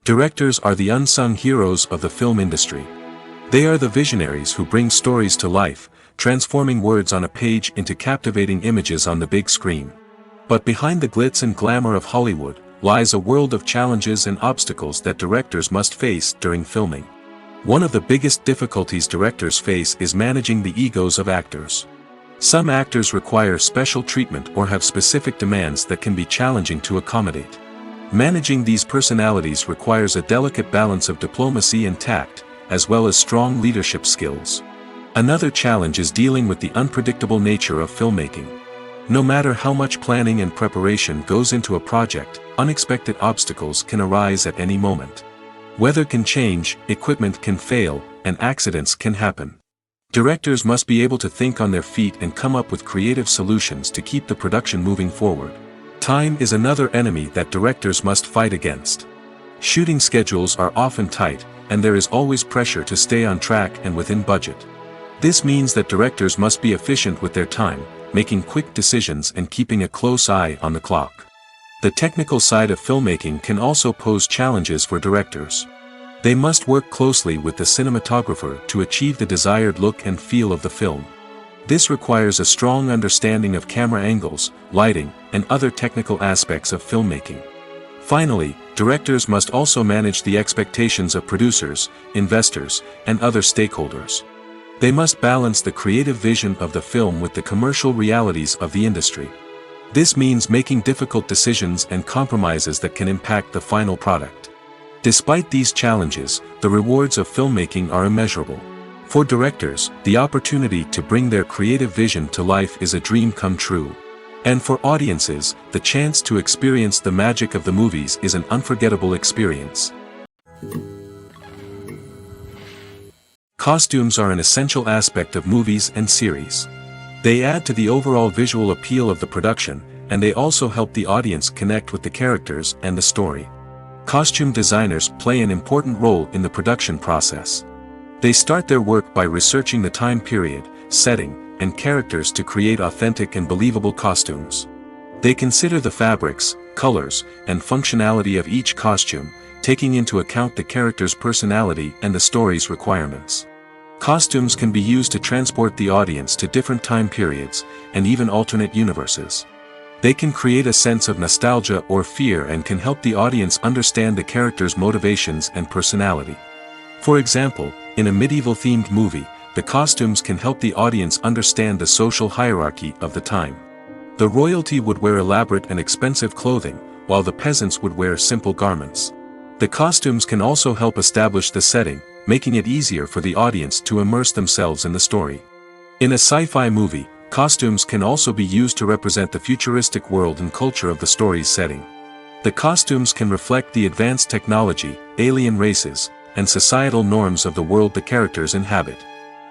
Directors are the unsung heroes of the film industry. They are the visionaries who bring stories to life, transforming words on a page into captivating images on the big screen. But behind the glitz and glamour of Hollywood lies a world of challenges and obstacles that directors must face during filming. One of the biggest difficulties directors face is managing the egos of actors. Some actors require special treatment or have specific demands that can be challenging to accommodate. Managing these personalities requires a delicate balance of diplomacy and tact, as well as strong leadership skills. Another challenge is dealing with the unpredictable nature of filmmaking. No matter how much planning and preparation goes into a project, unexpected obstacles can arise at any moment. Weather can change, equipment can fail, and accidents can happen. Directors must be able to think on their feet and come up with creative solutions to keep the production moving forward. Time is another enemy that directors must fight against. Shooting schedules are often tight, and there is always pressure to stay on track and within budget. This means that directors must be efficient with their time, making quick decisions and keeping a close eye on the clock. The technical side of filmmaking can also pose challenges for directors. They must work closely with the cinematographer to achieve the desired look and feel of the film. This requires a strong understanding of camera angles, lighting, and other technical aspects of filmmaking. Finally, directors must also manage the expectations of producers, investors, and other stakeholders. They must balance the creative vision of the film with the commercial realities of the industry. This means making difficult decisions and compromises that can impact the final product. Despite these challenges, the rewards of filmmaking are immeasurable. For directors, the opportunity to bring their creative vision to life is a dream come true. And for audiences, the chance to experience the magic of the movies is an unforgettable experience. Costumes are an essential aspect of movies and series. They add to the overall visual appeal of the production, and they also help the audience connect with the characters and the story. Costume designers play an important role in the production process. They start their work by researching the time period, setting, and characters to create authentic and believable costumes. They consider the fabrics, colors, and functionality of each costume, taking into account the character's personality and the story's requirements. Costumes can be used to transport the audience to different time periods, and even alternate universes. They can create a sense of nostalgia or fear and can help the audience understand the character's motivations and personality. For example, in a medieval-themed movie, the costumes can help the audience understand the social hierarchy of the time. The royalty would wear elaborate and expensive clothing, while the peasants would wear simple garments. The costumes can also help establish the setting, making it easier for the audience to immerse themselves in the story. In a sci-fi movie, costumes can also be used to represent the futuristic world and culture of the story's setting. The costumes can reflect the advanced technology, alien races, and societal norms of the world the characters inhabit.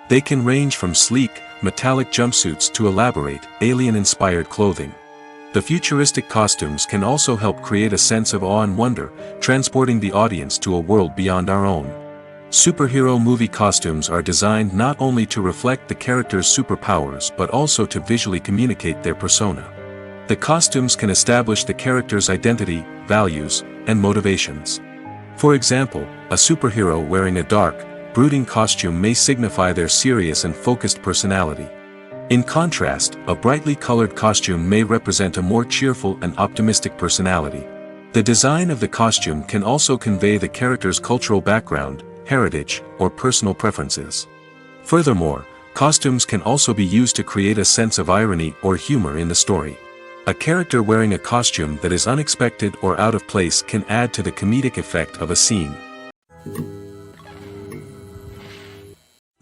They can range from sleek, metallic jumpsuits to elaborate, alien-inspired clothing. The futuristic costumes can also help create a sense of awe and wonder, transporting the audience to a world beyond our own. Superhero movie costumes are designed not only to reflect the character's superpowers but also to visually communicate their persona. The costumes can establish the character's identity, values, and motivations. For example, a superhero wearing a dark, brooding costume may signify their serious and focused personality. In contrast, a brightly colored costume may represent a more cheerful and optimistic personality. The design of the costume can also convey the character's cultural background, heritage, or personal preferences. Furthermore, costumes can also be used to create a sense of irony or humor in the story. A character wearing a costume that is unexpected or out of place can add to the comedic effect of a scene.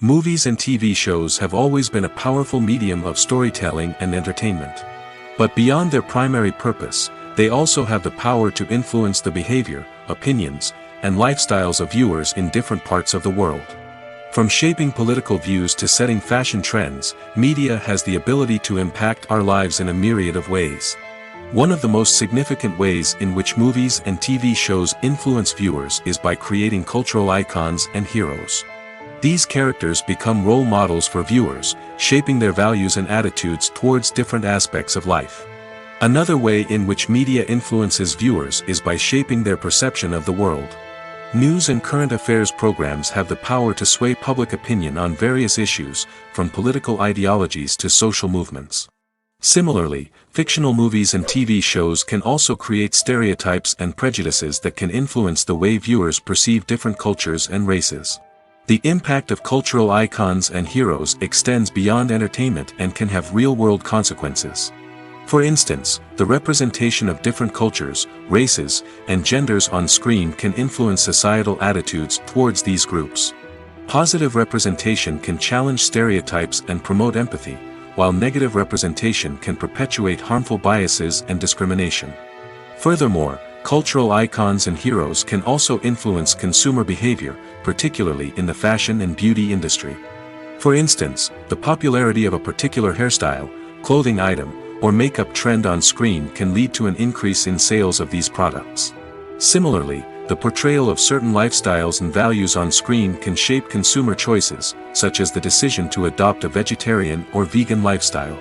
Movies and TV shows have always been a powerful medium of storytelling and entertainment. But beyond their primary purpose, they also have the power to influence the behavior, opinions, and lifestyles of viewers in different parts of the world. From shaping political views to setting fashion trends, media has the ability to impact our lives in a myriad of ways. One of the most significant ways in which movies and TV shows influence viewers is by creating cultural icons and heroes. These characters become role models for viewers, shaping their values and attitudes towards different aspects of life. Another way in which media influences viewers is by shaping their perception of the world. News and current affairs programs have the power to sway public opinion on various issues, from political ideologies to social movements. Similarly, fictional movies and TV shows can also create stereotypes and prejudices that can influence the way viewers perceive different cultures and races. The impact of cultural icons and heroes extends beyond entertainment and can have real-world consequences. For instance, the representation of different cultures, races, and genders on screen can influence societal attitudes towards these groups. Positive representation can challenge stereotypes and promote empathy, while negative representation can perpetuate harmful biases and discrimination. Furthermore, cultural icons and heroes can also influence consumer behavior, particularly in the fashion and beauty industry. For instance, the popularity of a particular hairstyle, clothing item, or makeup trend on screen can lead to an increase in sales of these products. Similarly, the portrayal of certain lifestyles and values on screen can shape consumer choices, such as the decision to adopt a vegetarian or vegan lifestyle.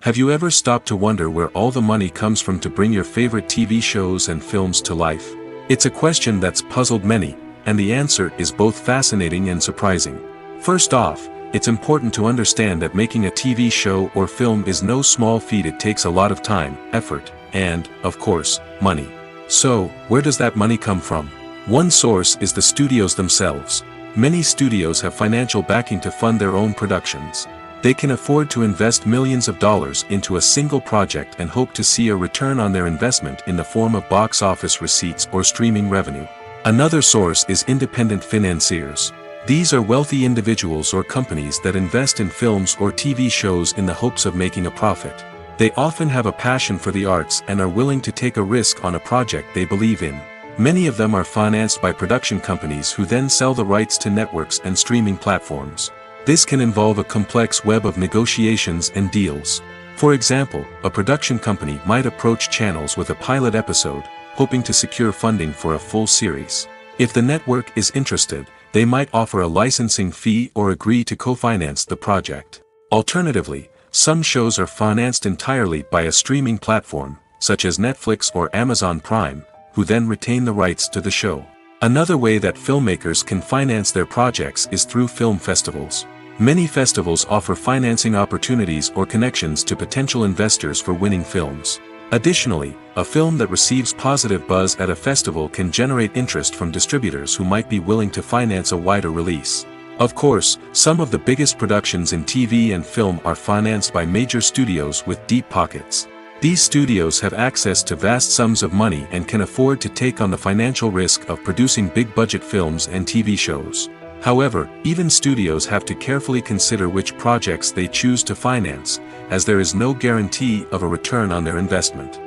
Have you ever stopped to wonder where all the money comes from to bring your favorite TV shows and films to life? It's a question that's puzzled many, and the answer is both fascinating and surprising. First off, it's important to understand that making a TV show or film is no small feat. It takes a lot of time, effort, and, of course, money. So, where does that money come from? One source is the studios themselves. Many studios have financial backing to fund their own productions. They can afford to invest millions of dollars into a single project and hope to see a return on their investment in the form of box office receipts or streaming revenue. Another source is independent financiers. These are wealthy individuals or companies that invest in films or TV shows in the hopes of making a profit. They often have a passion for the arts and are willing to take a risk on a project they believe in. Many of them are financed by production companies who then sell the rights to networks and streaming platforms. This can involve a complex web of negotiations and deals. For example, a production company might approach channels with a pilot episode, hoping to secure funding for a full series. If the network is interested, they might offer a licensing fee or agree to co-finance the project. Alternatively, some shows are financed entirely by a streaming platform, such as Netflix or Amazon Prime, who then retain the rights to the show. Another way that filmmakers can finance their projects is through film festivals. Many festivals offer financing opportunities or connections to potential investors for winning films. Additionally, a film that receives positive buzz at a festival can generate interest from distributors who might be willing to finance a wider release. Of course, some of the biggest productions in TV and film are financed by major studios with deep pockets. These studios have access to vast sums of money and can afford to take on the financial risk of producing big-budget films and TV shows. However, even studios have to carefully consider which projects they choose to finance, as there is no guarantee of a return on their investment.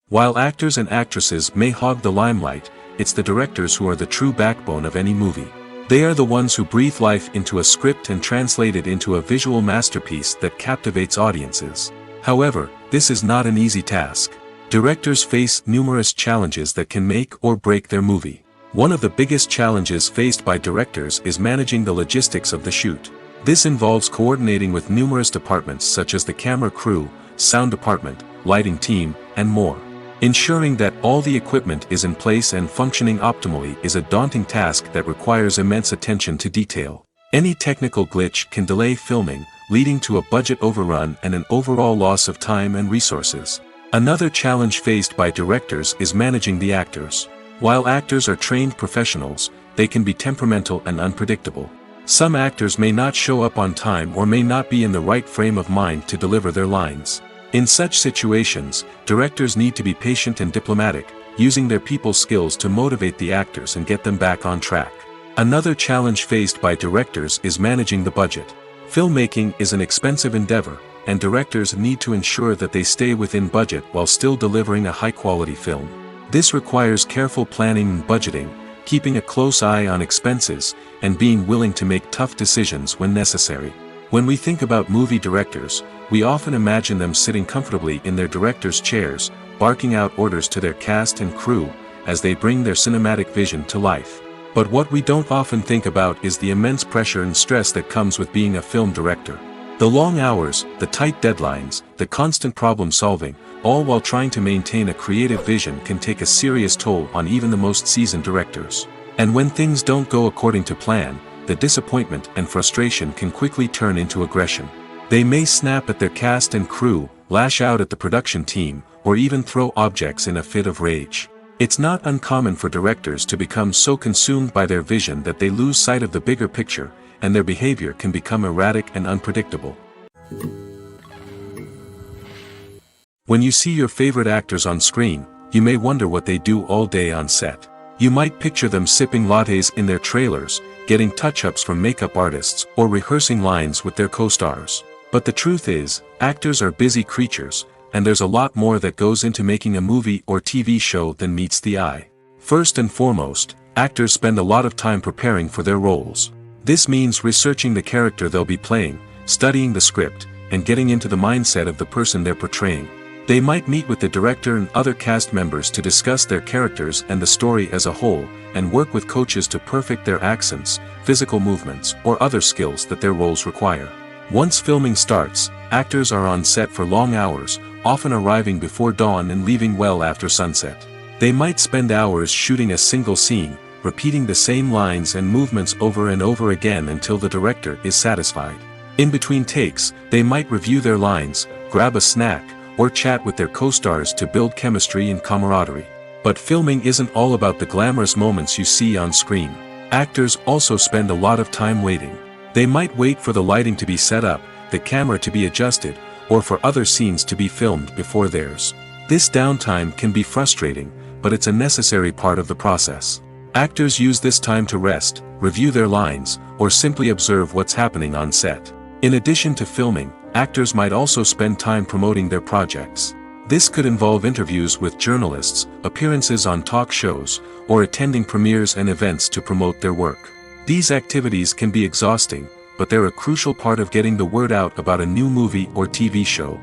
While actors and actresses may hog the limelight, it's the directors who are the true backbone of any movie. They are the ones who breathe life into a script and translate it into a visual masterpiece that captivates audiences. However, this is not an easy task. Directors face numerous challenges that can make or break their movie. One of the biggest challenges faced by directors is managing the logistics of the shoot. This involves coordinating with numerous departments such as the camera crew, sound department, lighting team, and more. Ensuring that all the equipment is in place and functioning optimally is a daunting task that requires immense attention to detail. Any technical glitch can delay filming, leading to a budget overrun and an overall loss of time and resources. Another challenge faced by directors is managing the actors. While actors are trained professionals, they can be temperamental and unpredictable. Some actors may not show up on time or may not be in the right frame of mind to deliver their lines. In such situations, directors need to be patient and diplomatic, using their people skills to motivate the actors and get them back on track. Another challenge faced by directors is managing the budget. Filmmaking is an expensive endeavor, and directors need to ensure that they stay within budget while still delivering a high-quality film. This requires careful planning and budgeting, keeping a close eye on expenses, and being willing to make tough decisions when necessary. When we think about movie directors, we often imagine them sitting comfortably in their director's chairs, barking out orders to their cast and crew, as they bring their cinematic vision to life. But what we don't often think about is the immense pressure and stress that comes with being a film director. The long hours, the tight deadlines, the constant problem-solving, all while trying to maintain a creative vision can take a serious toll on even the most seasoned directors. And when things don't go according to plan, the disappointment and frustration can quickly turn into aggression. They may snap at their cast and crew, lash out at the production team, or even throw objects in a fit of rage. It's not uncommon for directors to become so consumed by their vision that they lose sight of the bigger picture, and their behavior can become erratic and unpredictable. When you see your favorite actors on screen, you may wonder what they do all day on set. You might picture them sipping lattes in their trailers, getting touch-ups from makeup artists, or rehearsing lines with their co-stars. But the truth is, actors are busy creatures, and there's a lot more that goes into making a movie or TV show than meets the eye. First and foremost, actors spend a lot of time preparing for their roles. This means researching the character they'll be playing, studying the script, and getting into the mindset of the person they're portraying. They might meet with the director and other cast members to discuss their characters and the story as a whole, and work with coaches to perfect their accents, physical movements, or other skills that their roles require. Once filming starts, actors are on set for long hours, often arriving before dawn and leaving well after sunset. They might spend hours shooting a single scene, repeating the same lines and movements over and over again until the director is satisfied. In between takes, they might review their lines, grab a snack, or chat with their co-stars to build chemistry and camaraderie. But filming isn't all about the glamorous moments you see on screen. Actors also spend a lot of time waiting. They might wait for the lighting to be set up, the camera to be adjusted, or for other scenes to be filmed before theirs. This downtime can be frustrating, but it's a necessary part of the process. Actors use this time to rest, review their lines, or simply observe what's happening on set. In addition to filming, actors might also spend time promoting their projects. This could involve interviews with journalists, appearances on talk shows, or attending premieres and events to promote their work. These activities can be exhausting, but they're a crucial part of getting the word out about a new movie or TV show.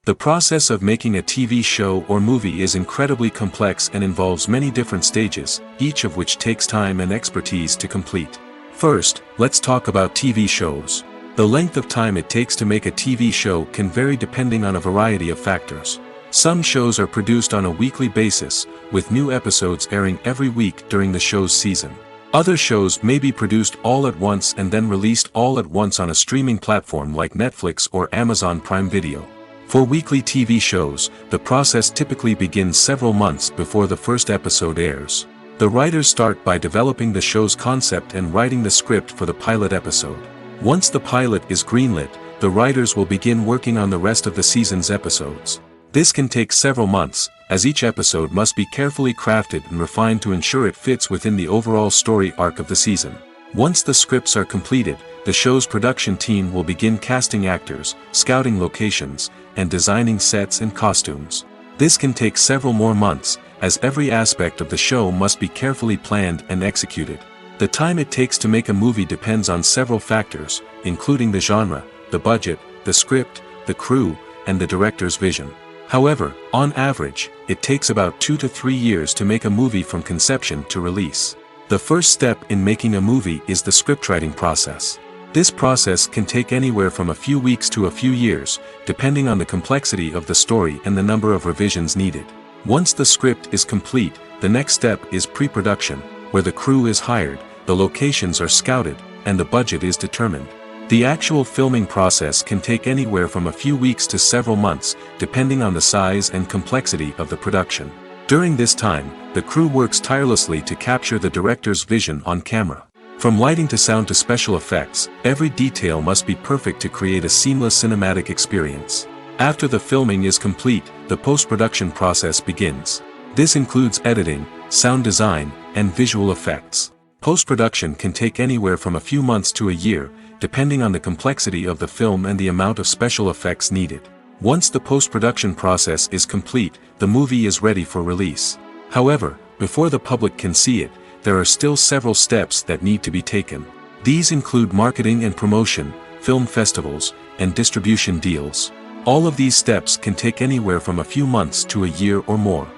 The process of making a TV show or movie is incredibly complex and involves many different stages, each of which takes time and expertise to complete. First, let's talk about TV shows. The length of time it takes to make a TV show can vary depending on a variety of factors. Some shows are produced on a weekly basis, with new episodes airing every week during the show's season. Other shows may be produced all at once and then released all at once on a streaming platform like Netflix or Amazon Prime Video. For weekly TV shows, the process typically begins several months before the first episode airs. The writers start by developing the show's concept and writing the script for the pilot episode. Once the pilot is greenlit, the writers will begin working on the rest of the season's episodes. This can take several months, as each episode must be carefully crafted and refined to ensure it fits within the overall story arc of the season. Once the scripts are completed, the show's production team will begin casting actors, scouting locations, and designing sets and costumes. This can take several more months, as every aspect of the show must be carefully planned and executed. The time it takes to make a movie depends on several factors, including the genre, the budget, the script, the crew, and the director's vision. However, on average, it takes about 2 to 3 years to make a movie from conception to release. The first step in making a movie is the scriptwriting process. This process can take anywhere from a few weeks to a few years, depending on the complexity of the story and the number of revisions needed. Once the script is complete, the next step is pre-production, where the crew is hired, the locations are scouted, and the budget is determined. The actual filming process can take anywhere from a few weeks to several months, depending on the size and complexity of the production. During this time, the crew works tirelessly to capture the director's vision on camera. From lighting to sound to special effects, every detail must be perfect to create a seamless cinematic experience. After the filming is complete, the post-production process begins. This includes editing, sound design, and visual effects. Post-production can take anywhere from a few months to a year, depending on the complexity of the film and the amount of special effects needed. Once the post-production process is complete, the movie is ready for release. However, before the public can see it, there are still several steps that need to be taken. These include marketing and promotion, film festivals, and distribution deals. All of these steps can take anywhere from a few months to a year or more.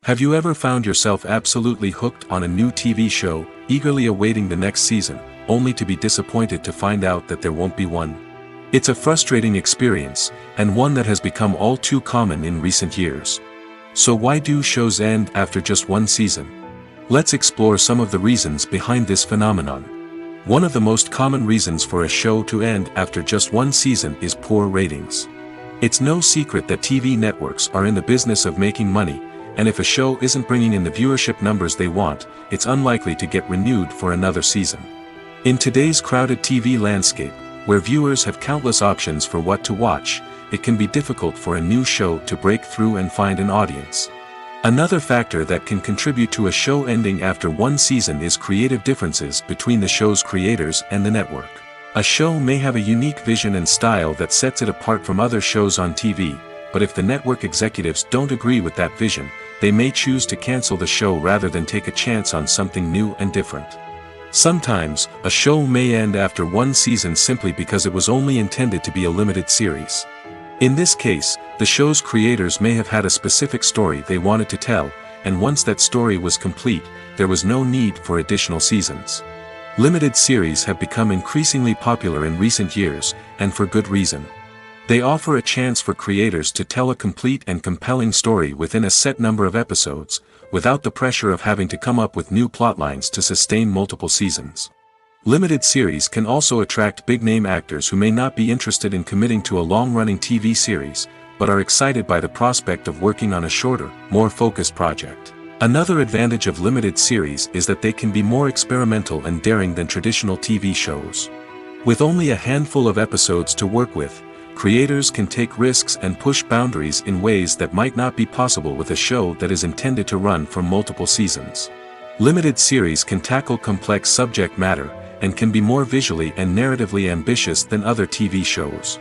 Have you ever found yourself absolutely hooked on a new TV show, eagerly awaiting the next season, only to be disappointed to find out that there won't be one? It's a frustrating experience, and one that has become all too common in recent years. So why do shows end after just one season? Let's explore some of the reasons behind this phenomenon. One of the most common reasons for a show to end after just one season is poor ratings. It's no secret that TV networks are in the business of making money, and if a show isn't bringing in the viewership numbers they want, it's unlikely to get renewed for another season. In today's crowded TV landscape, where viewers have countless options for what to watch, it can be difficult for a new show to break through and find an audience. Another factor that can contribute to a show ending after one season is creative differences between the show's creators and the network. A show may have a unique vision and style that sets it apart from other shows on TV, but if the network executives don't agree with that vision, they may choose to cancel the show rather than take a chance on something new and different. Sometimes, a show may end after one season simply because it was only intended to be a limited series. In this case, the show's creators may have had a specific story they wanted to tell, and once that story was complete, there was no need for additional seasons. Limited series have become increasingly popular in recent years, and for good reason. They offer a chance for creators to tell a complete and compelling story within a set number of episodes, without the pressure of having to come up with new plotlines to sustain multiple seasons. Limited series can also attract big-name actors who may not be interested in committing to a long-running TV series, but are excited by the prospect of working on a shorter, more focused project. Another advantage of limited series is that they can be more experimental and daring than traditional TV shows. With only a handful of episodes to work with, creators can take risks and push boundaries in ways that might not be possible with a show that is intended to run for multiple seasons. Limited series can tackle complex subject matter, and can be more visually and narratively ambitious than other TV shows.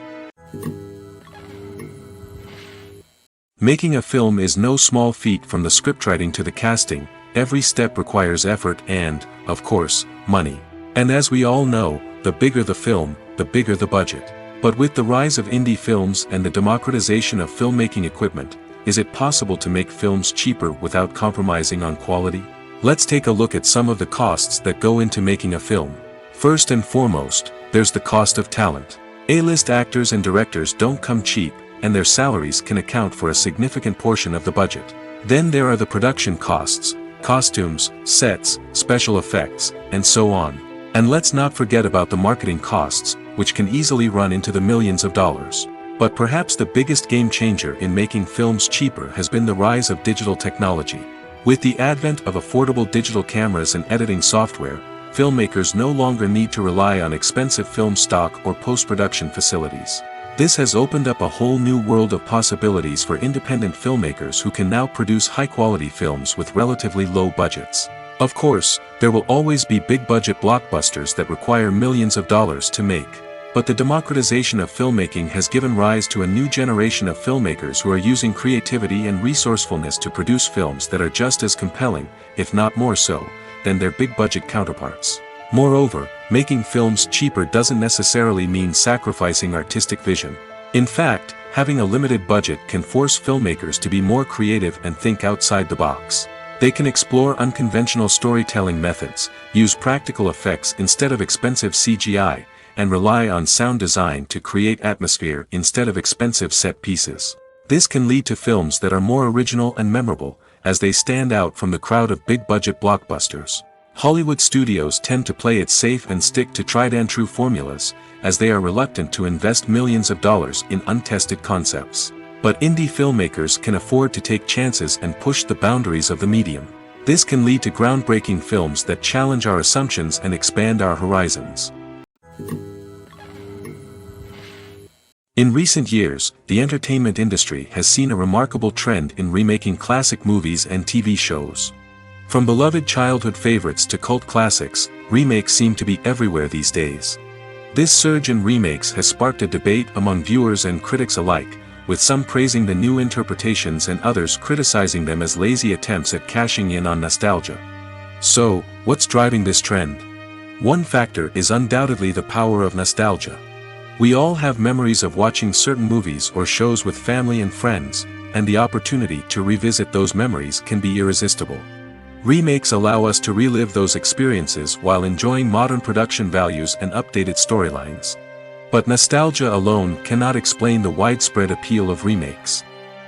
Making a film is no small feat. From the scriptwriting to the casting, every step requires effort and, of course, money. And as we all know, the bigger the film, the bigger the budget. But with the rise of indie films and the democratization of filmmaking equipment, is it possible to make films cheaper without compromising on quality? Let's take a look at some of the costs that go into making a film. First and foremost, there's the cost of talent. A-list actors and directors don't come cheap, and their salaries can account for a significant portion of the budget. Then there are the production costs, costumes, sets, special effects, and so on. And let's not forget about the marketing costs, which can easily run into the millions of dollars. But perhaps the biggest game changer in making films cheaper has been the rise of digital technology. With the advent of affordable digital cameras and editing software, filmmakers no longer need to rely on expensive film stock or post-production facilities. This has opened up a whole new world of possibilities for independent filmmakers who can now produce high-quality films with relatively low budgets. Of course, there will always be big-budget blockbusters that require millions of dollars to make. But the democratization of filmmaking has given rise to a new generation of filmmakers who are using creativity and resourcefulness to produce films that are just as compelling, if not more so, than their big-budget counterparts. Moreover, making films cheaper doesn't necessarily mean sacrificing artistic vision. In fact, having a limited budget can force filmmakers to be more creative and think outside the box. They can explore unconventional storytelling methods, use practical effects instead of expensive CGI, and rely on sound design to create atmosphere instead of expensive set pieces. This can lead to films that are more original and memorable, as they stand out from the crowd of big-budget blockbusters. Hollywood studios tend to play it safe and stick to tried-and-true formulas, as they are reluctant to invest millions of dollars in untested concepts. But indie filmmakers can afford to take chances and push the boundaries of the medium. This can lead to groundbreaking films that challenge our assumptions and expand our horizons. In recent years, the entertainment industry has seen a remarkable trend in remaking classic movies and TV shows. From beloved childhood favorites to cult classics, remakes seem to be everywhere these days. This surge in remakes has sparked a debate among viewers and critics alike, with some praising the new interpretations and others criticizing them as lazy attempts at cashing in on nostalgia. So, what's driving this trend? One factor is undoubtedly the power of nostalgia. We all have memories of watching certain movies or shows with family and friends, and the opportunity to revisit those memories can be irresistible. Remakes allow us to relive those experiences while enjoying modern production values and updated storylines. But nostalgia alone cannot explain the widespread appeal of remakes.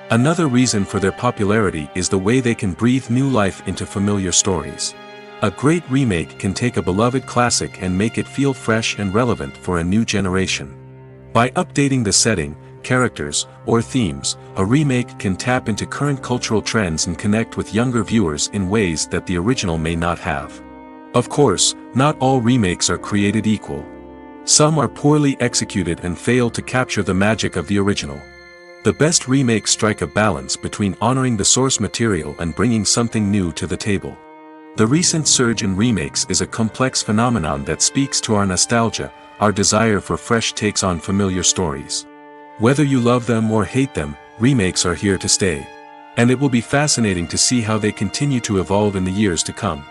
Another reason for their popularity is the way they can breathe new life into familiar stories. A great remake can take a beloved classic and make it feel fresh and relevant for a new generation. By updating the setting, characters, or themes, a remake can tap into current cultural trends and connect with younger viewers in ways that the original may not have. Of course, not all remakes are created equal. Some are poorly executed and fail to capture the magic of the original. The best remakes strike a balance between honoring the source material and bringing something new to the table. The recent surge in remakes is a complex phenomenon that speaks to our nostalgia, our desire for fresh takes on familiar stories. Whether you love them or hate them, remakes are here to stay. And it will be fascinating to see how they continue to evolve in the years to come.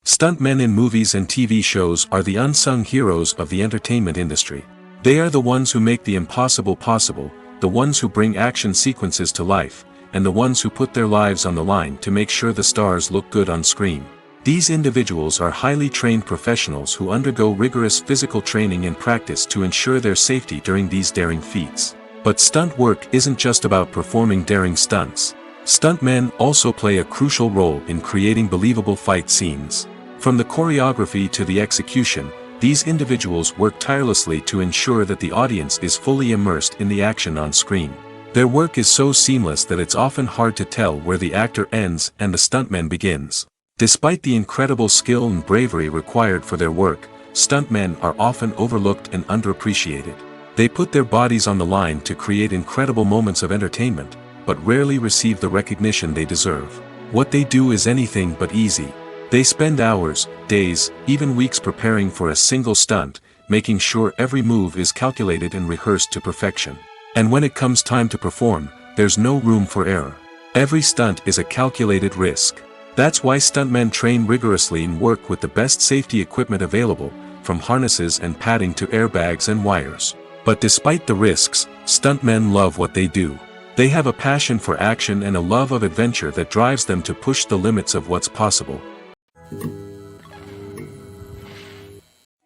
Stuntmen in movies and TV shows are the unsung heroes of the entertainment industry. They are the ones who make the impossible possible, the ones who bring action sequences to life, and the ones who put their lives on the line to make sure the stars look good on screen. These individuals are highly trained professionals who undergo rigorous physical training and practice to ensure their safety during these daring feats. But stunt work isn't just about performing daring stunts. Stuntmen also play a crucial role in creating believable fight scenes. From the choreography to the execution, these individuals work tirelessly to ensure that the audience is fully immersed in the action on screen. Their work is so seamless that it's often hard to tell where the actor ends and the stuntman begins. Despite the incredible skill and bravery required for their work, stuntmen are often overlooked and underappreciated. They put their bodies on the line to create incredible moments of entertainment, but rarely receive the recognition they deserve. What they do is anything but easy. They spend hours, days, even weeks preparing for a single stunt, making sure every move is calculated and rehearsed to perfection. And when it comes time to perform, there's no room for error. Every stunt is a calculated risk. That's why stuntmen train rigorously and work with the best safety equipment available, from harnesses and padding to airbags and wires. But despite the risks, stuntmen love what they do. They have a passion for action and a love of adventure that drives them to push the limits of what's possible.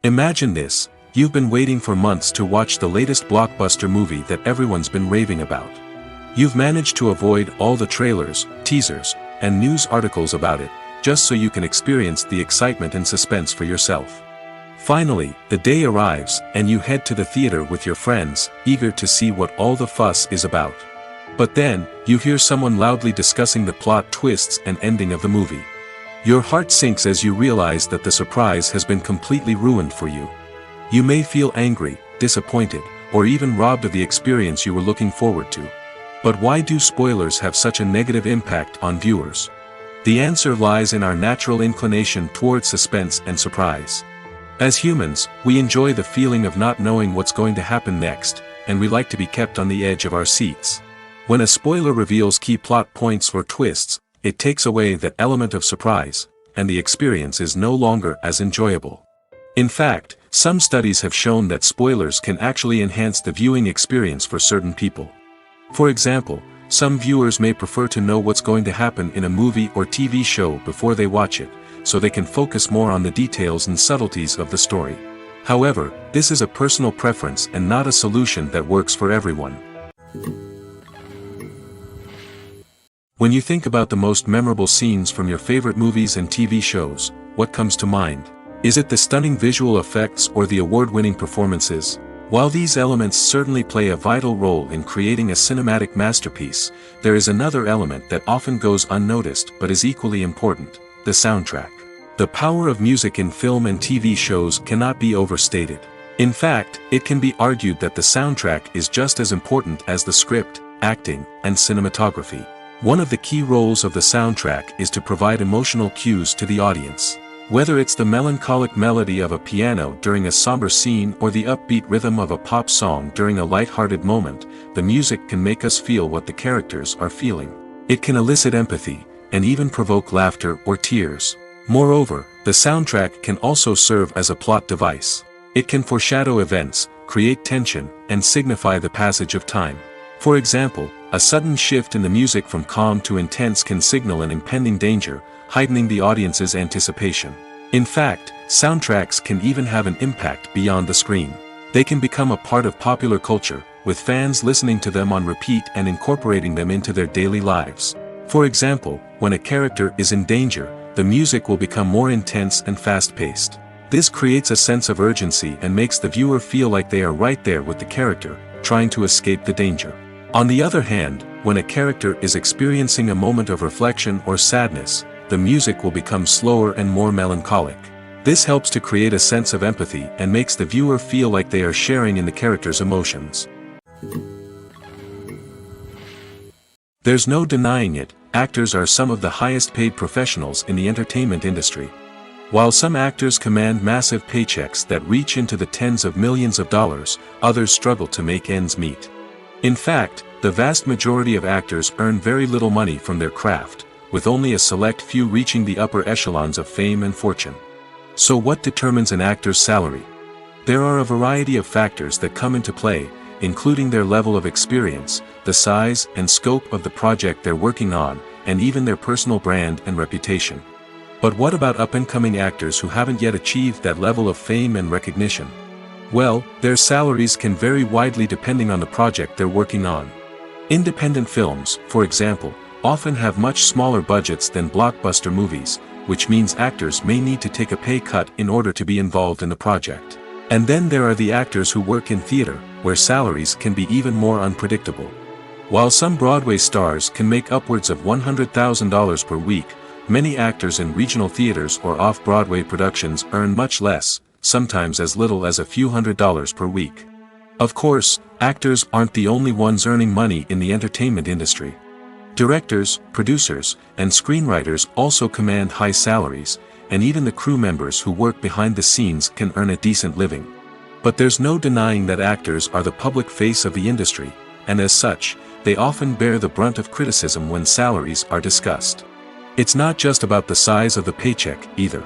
Imagine this: you've been waiting for months to watch the latest blockbuster movie that everyone's been raving about. You've managed to avoid all the trailers, teasers, and news articles about it, just so you can experience the excitement and suspense for yourself. Finally, the day arrives, and you head to the theater with your friends, eager to see what all the fuss is about. But then, you hear someone loudly discussing the plot twists and ending of the movie. Your heart sinks as you realize that the surprise has been completely ruined for you. You may feel angry, disappointed, or even robbed of the experience you were looking forward to. But why do spoilers have such a negative impact on viewers? The answer lies in our natural inclination toward suspense and surprise. As humans, we enjoy the feeling of not knowing what's going to happen next, and we like to be kept on the edge of our seats. When a spoiler reveals key plot points or twists, it takes away that element of surprise, and the experience is no longer as enjoyable. In fact, some studies have shown that spoilers can actually enhance the viewing experience for certain people. For example, some viewers may prefer to know what's going to happen in a movie or TV show before they watch it, so they can focus more on the details and subtleties of the story. However, this is a personal preference and not a solution that works for everyone. When you think about the most memorable scenes from your favorite movies and TV shows, what comes to mind? Is it the stunning visual effects or the award-winning performances? While these elements certainly play a vital role in creating a cinematic masterpiece, there is another element that often goes unnoticed but is equally important: the soundtrack. The power of music in film and TV shows cannot be overstated. In fact, it can be argued that the soundtrack is just as important as the script, acting, and cinematography. One of the key roles of the soundtrack is to provide emotional cues to the audience. Whether it's the melancholic melody of a piano during a somber scene or the upbeat rhythm of a pop song during a light-hearted moment, the music can make us feel what the characters are feeling. It can elicit empathy, and even provoke laughter or tears. Moreover, the soundtrack can also serve as a plot device. It can foreshadow events, create tension, and signify the passage of time. For example, a sudden shift in the music from calm to intense can signal an impending danger, heightening the audience's anticipation. In fact, soundtracks can even have an impact beyond the screen. They can become a part of popular culture, with fans listening to them on repeat and incorporating them into their daily lives. For example, when a character is in danger, the music will become more intense and fast-paced. This creates a sense of urgency and makes the viewer feel like they are right there with the character, trying to escape the danger. On the other hand, when a character is experiencing a moment of reflection or sadness, the music will become slower and more melancholic. This helps to create a sense of empathy and makes the viewer feel like they are sharing in the character's emotions. There's no denying it, actors are some of the highest paid professionals in the entertainment industry. While some actors command massive paychecks that reach into the tens of millions of dollars, others struggle to make ends meet. In fact, the vast majority of actors earn very little money from their craft, with only a select few reaching the upper echelons of fame and fortune. So what determines an actor's salary? There are a variety of factors that come into play, including their level of experience, the size and scope of the project they're working on, and even their personal brand and reputation. But what about up-and-coming actors who haven't yet achieved that level of fame and recognition? Well, their salaries can vary widely depending on the project they're working on. Independent films, for example, often have much smaller budgets than blockbuster movies, which means actors may need to take a pay cut in order to be involved in the project. And then there are the actors who work in theater, where salaries can be even more unpredictable. While some Broadway stars can make upwards of $100,000 per week, many actors in regional theaters or off-Broadway productions earn much less, sometimes as little as a few $100s per week. Of course, actors aren't the only ones earning money in the entertainment industry. Directors, producers, and screenwriters also command high salaries, and even the crew members who work behind the scenes can earn a decent living. But there's no denying that actors are the public face of the industry, and as such, they often bear the brunt of criticism when salaries are discussed. It's not just about the size of the paycheck, either.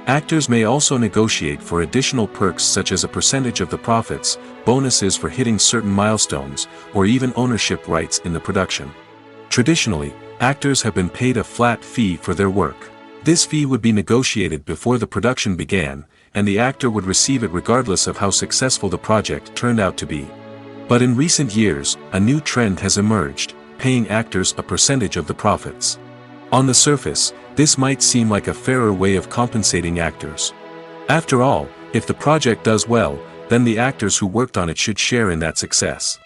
Actors may also negotiate for additional perks such as a percentage of the profits, bonuses for hitting certain milestones, or even ownership rights in the production. Traditionally, actors have been paid a flat fee for their work. This fee would be negotiated before the production began, and the actor would receive it regardless of how successful the project turned out to be. But in recent years, a new trend has emerged, paying actors a percentage of the profits. On the surface, this might seem like a fairer way of compensating actors. After all, if the project does well, then the actors who worked on it should share in that success.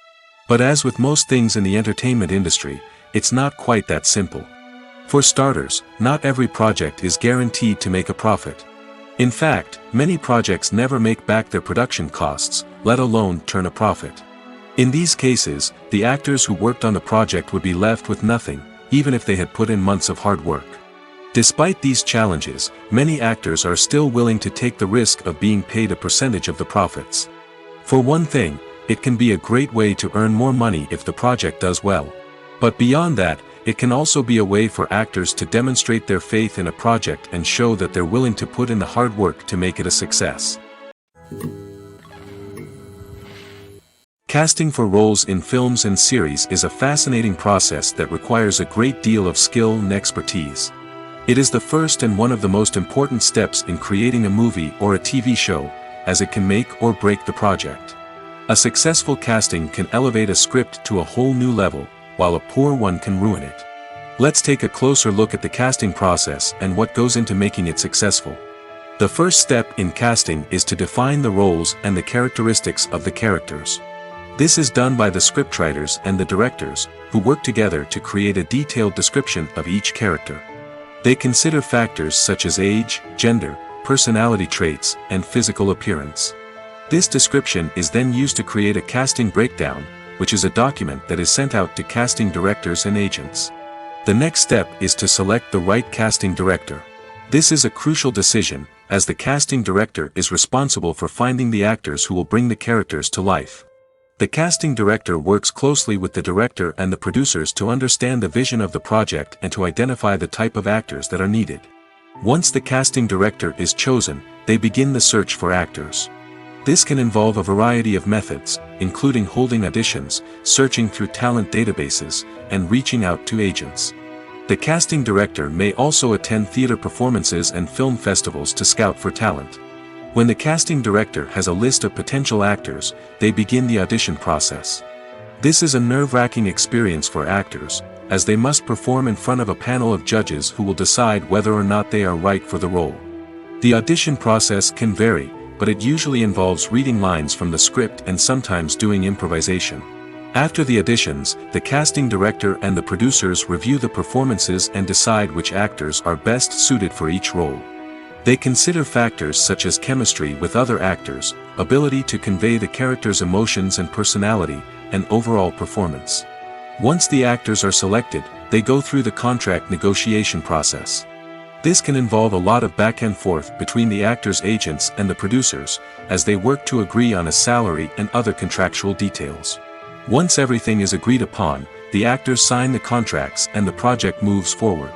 But as with most things in the entertainment industry, it's not quite that simple. For starters, not every project is guaranteed to make a profit. In fact, many projects never make back their production costs, let alone turn a profit. In these cases, the actors who worked on the project would be left with nothing, even if they had put in months of hard work. Despite these challenges, many actors are still willing to take the risk of being paid a percentage of the profits. For one thing, it can be a great way to earn more money if the project does well. But beyond that, it can also be a way for actors to demonstrate their faith in a project and show that they're willing to put in the hard work to make it a success. Casting for roles in films and series is a fascinating process that requires a great deal of skill and expertise. It is the first and one of the most important steps in creating a movie or a TV show, as it can make or break the project. A successful casting can elevate a script to a whole new level, while a poor one can ruin it. Let's take a closer look at the casting process and what goes into making it successful. The first step in casting is to define the roles and the characteristics of the characters. This is done by the scriptwriters and the directors, who work together to create a detailed description of each character. They consider factors such as age, gender, personality traits, and physical appearance. This description is then used to create a casting breakdown, which is a document that is sent out to casting directors and agents. The next step is to select the right casting director. This is a crucial decision, as the casting director is responsible for finding the actors who will bring the characters to life. The casting director works closely with the director and the producers to understand the vision of the project and to identify the type of actors that are needed. Once the casting director is chosen, they begin the search for actors. This can involve a variety of methods, including holding auditions, searching through talent databases, and reaching out to agents. The casting director may also attend theater performances and film festivals to scout for talent. When the casting director has a list of potential actors, they begin the audition process. This is a nerve-wracking experience for actors, as they must perform in front of a panel of judges who will decide whether or not they are right for the role. The audition process can vary, but it usually involves reading lines from the script and sometimes doing improvisation. After the auditions, the casting director and the producers review the performances and decide which actors are best suited for each role. They consider factors such as chemistry with other actors, ability to convey the character's emotions and personality, and overall performance. Once the actors are selected, they go through the contract negotiation process. This can involve a lot of back and forth between the actors' agents and the producers, as they work to agree on a salary and other contractual details. Once everything is agreed upon, the actors sign the contracts and the project moves forward.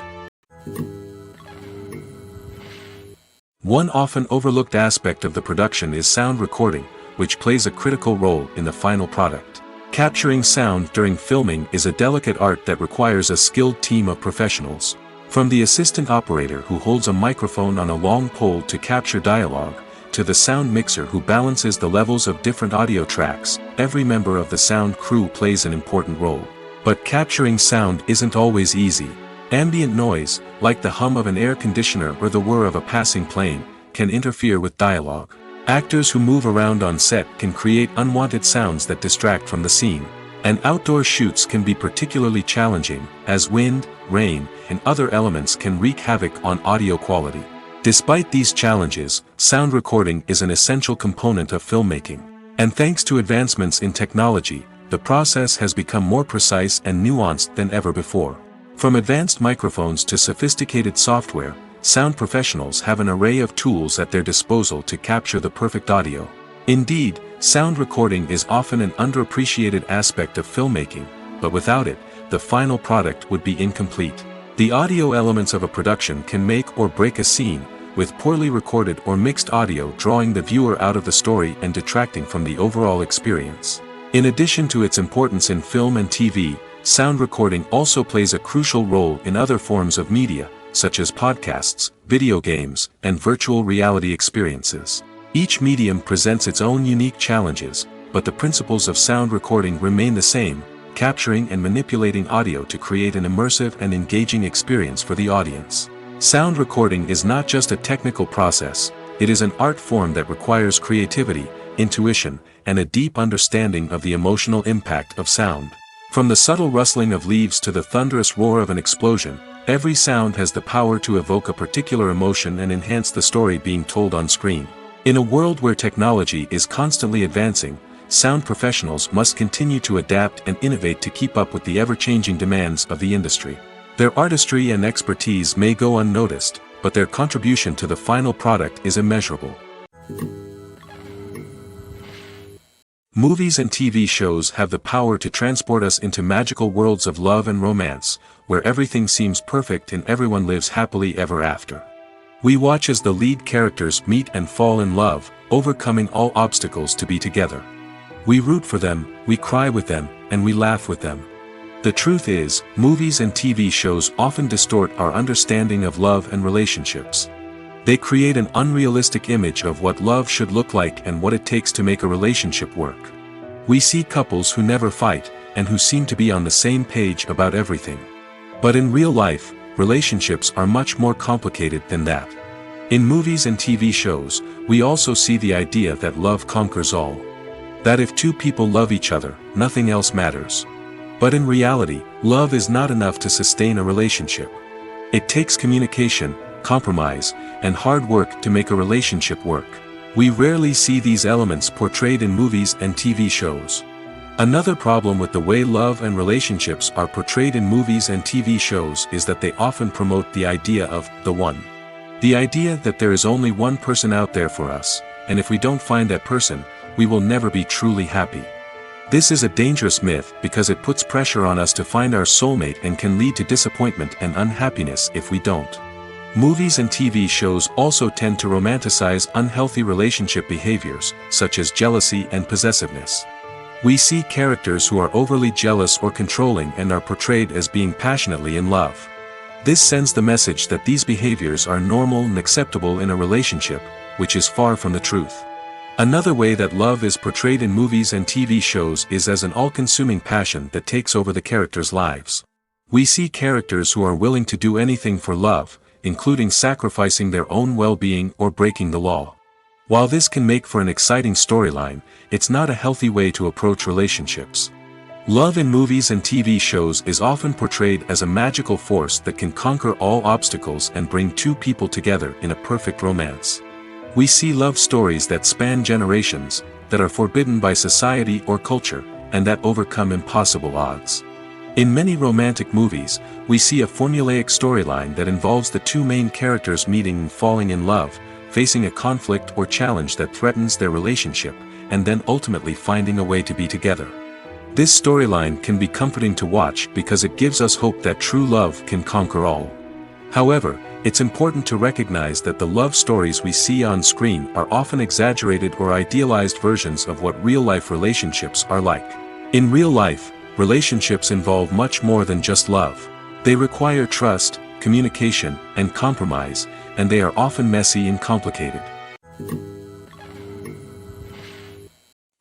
One often overlooked aspect of the production is sound recording, which plays a critical role in the final product. Capturing sound during filming is a delicate art that requires a skilled team of professionals. From the assistant operator who holds a microphone on a long pole to capture dialogue, to the sound mixer who balances the levels of different audio tracks, every member of the sound crew plays an important role. But capturing sound isn't always easy. Ambient noise, like the hum of an air conditioner or the whir of a passing plane, can interfere with dialogue. Actors who move around on set can create unwanted sounds that distract from the scene. And outdoor shoots can be particularly challenging, as wind, rain, and other elements can wreak havoc on audio quality. Despite these challenges, sound recording is an essential component of filmmaking. And thanks to advancements in technology, the process has become more precise and nuanced than ever before. From advanced microphones to sophisticated software, sound professionals have an array of tools at their disposal to capture the perfect audio. Indeed, sound recording is often an underappreciated aspect of filmmaking, but without it, the final product would be incomplete. The audio elements of a production can make or break a scene, with poorly recorded or mixed audio drawing the viewer out of the story and detracting from the overall experience. In addition to its importance in film and TV, sound recording also plays a crucial role in other forms of media, such as podcasts, video games, and virtual reality experiences. Each medium presents its own unique challenges, but the principles of sound recording remain the same, capturing and manipulating audio to create an immersive and engaging experience for the audience. Sound recording is not just a technical process, it is an art form that requires creativity, intuition, and a deep understanding of the emotional impact of sound. From the subtle rustling of leaves to the thunderous roar of an explosion, every sound has the power to evoke a particular emotion and enhance the story being told on screen. In a world where technology is constantly advancing, sound professionals must continue to adapt and innovate to keep up with the ever-changing demands of the industry. Their artistry and expertise may go unnoticed, but their contribution to the final product is immeasurable. Movies and TV shows have the power to transport us into magical worlds of love and romance, where everything seems perfect and everyone lives happily ever after. We watch as the lead characters meet and fall in love, overcoming all obstacles to be together. We root for them, we cry with them, and we laugh with them. The truth is, movies and TV shows often distort our understanding of love and relationships. They create an unrealistic image of what love should look like and what it takes to make a relationship work. We see couples who never fight, and who seem to be on the same page about everything. But in real life, relationships are much more complicated than that. In movies and TV shows, we also see the idea that love conquers all. That if two people love each other, nothing else matters. But in reality, love is not enough to sustain a relationship. It takes communication, compromise, and hard work to make a relationship work. We rarely see these elements portrayed in movies and TV shows. Another problem with the way love and relationships are portrayed in movies and TV shows is that they often promote the idea of the one. The idea that there is only one person out there for us, and if we don't find that person, we will never be truly happy. This is a dangerous myth because it puts pressure on us to find our soulmate and can lead to disappointment and unhappiness if we don't. Movies and TV shows also tend to romanticize unhealthy relationship behaviors, such as jealousy and possessiveness. We see characters who are overly jealous or controlling and are portrayed as being passionately in love. This sends the message that these behaviors are normal and acceptable in a relationship, which is far from the truth. Another way that love is portrayed in movies and TV shows is as an all-consuming passion that takes over the characters' lives. We see characters who are willing to do anything for love, including sacrificing their own well-being or breaking the law. While this can make for an exciting storyline, it's not a healthy way to approach relationships. Love in movies and TV shows is often portrayed as a magical force that can conquer all obstacles and bring two people together in a perfect romance. We see love stories that span generations, that are forbidden by society or culture, and that overcome impossible odds. In many romantic movies, we see a formulaic storyline that involves the two main characters meeting and falling in love, facing a conflict or challenge that threatens their relationship, and then ultimately finding a way to be together. This storyline can be comforting to watch because it gives us hope that true love can conquer all. However, it's important to recognize that the love stories we see on screen are often exaggerated or idealized versions of what real-life relationships are like. In real life, relationships involve much more than just love. They require trust, communication, and compromise, and they are often messy and complicated.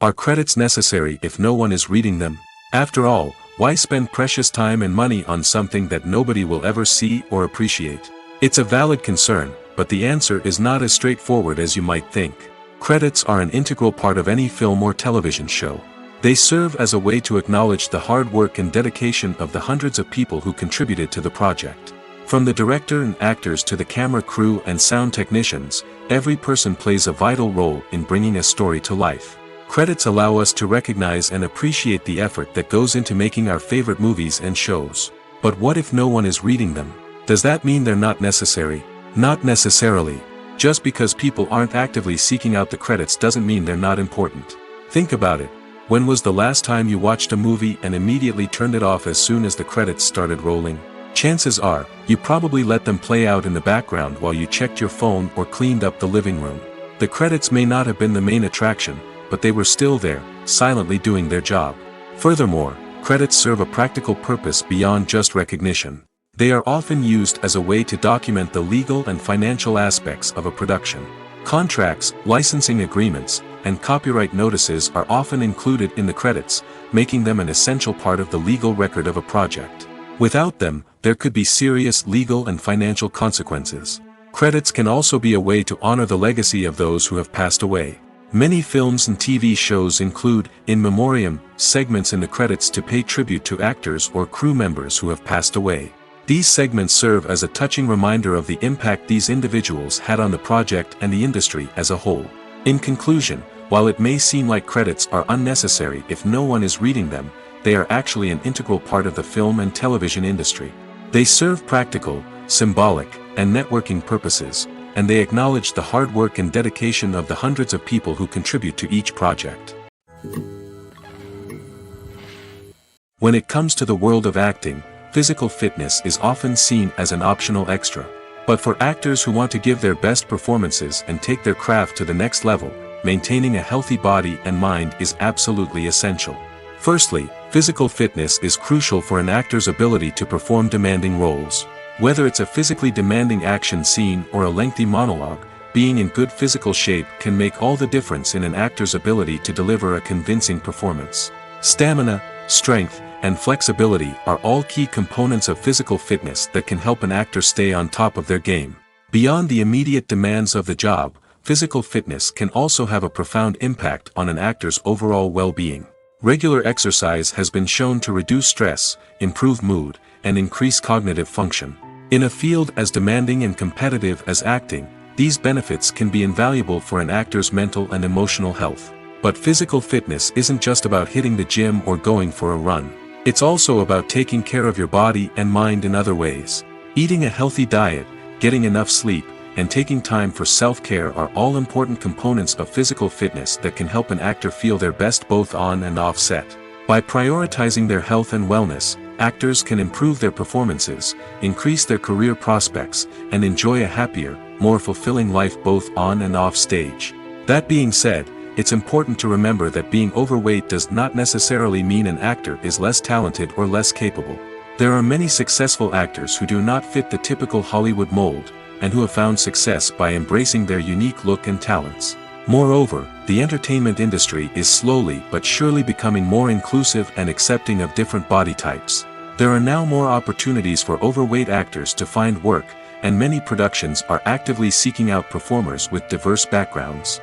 Are credits necessary if no one is reading them? After all, why spend precious time and money on something that nobody will ever see or appreciate? It's a valid concern, but the answer is not as straightforward as you might think. Credits are an integral part of any film or television show. They serve as a way to acknowledge the hard work and dedication of the hundreds of people who contributed to the project. From the director and actors to the camera crew and sound technicians, every person plays a vital role in bringing a story to life. Credits allow us to recognize and appreciate the effort that goes into making our favorite movies and shows. But what if no one is reading them? Does that mean they're not necessary? Not necessarily. Just because people aren't actively seeking out the credits doesn't mean they're not important. Think about it. When was the last time you watched a movie and immediately turned it off as soon as the credits started rolling? Chances are, you probably let them play out in the background while you checked your phone or cleaned up the living room. The credits may not have been the main attraction, but they were still there, silently doing their job. Furthermore, credits serve a practical purpose beyond just recognition. They are often used as a way to document the legal and financial aspects of a production. Contracts, licensing agreements, and copyright notices are often included in the credits, making them an essential part of the legal record of a project. Without them, there could be serious legal and financial consequences. Credits can also be a way to honor the legacy of those who have passed away. Many films and TV shows include, in memoriam, segments in the credits to pay tribute to actors or crew members who have passed away. These segments serve as a touching reminder of the impact these individuals had on the project and the industry as a whole. In conclusion, while it may seem like credits are unnecessary if no one is reading them, they are actually an integral part of the film and television industry. They serve practical, symbolic, and networking purposes, and they acknowledge the hard work and dedication of the hundreds of people who contribute to each project. When it comes to the world of acting, physical fitness is often seen as an optional extra. But for actors who want to give their best performances and take their craft to the next level, maintaining a healthy body and mind is absolutely essential. Firstly, physical fitness is crucial for an actor's ability to perform demanding roles. Whether it's a physically demanding action scene or a lengthy monologue, being in good physical shape can make all the difference in an actor's ability to deliver a convincing performance. Stamina, strength, and flexibility are all key components of physical fitness that can help an actor stay on top of their game. Beyond the immediate demands of the job, physical fitness can also have a profound impact on an actor's overall well-being. Regular exercise has been shown to reduce stress, improve mood, and increase cognitive function. In a field as demanding and competitive as acting, these benefits can be invaluable for an actor's mental and emotional health. But physical fitness isn't just about hitting the gym or going for a run. It's also about taking care of your body and mind in other ways. Eating a healthy diet, getting enough sleep, and taking time for self-care are all important components of physical fitness that can help an actor feel their best both on and off set. By prioritizing their health and wellness, actors can improve their performances, increase their career prospects, and enjoy a happier, more fulfilling life both on and off stage. That being said, it's important to remember that being overweight does not necessarily mean an actor is less talented or less capable. There are many successful actors who do not fit the typical Hollywood mold, and who have found success by embracing their unique look and talents. Moreover, the entertainment industry is slowly but surely becoming more inclusive and accepting of different body types. There are now more opportunities for overweight actors to find work, and many productions are actively seeking out performers with diverse backgrounds.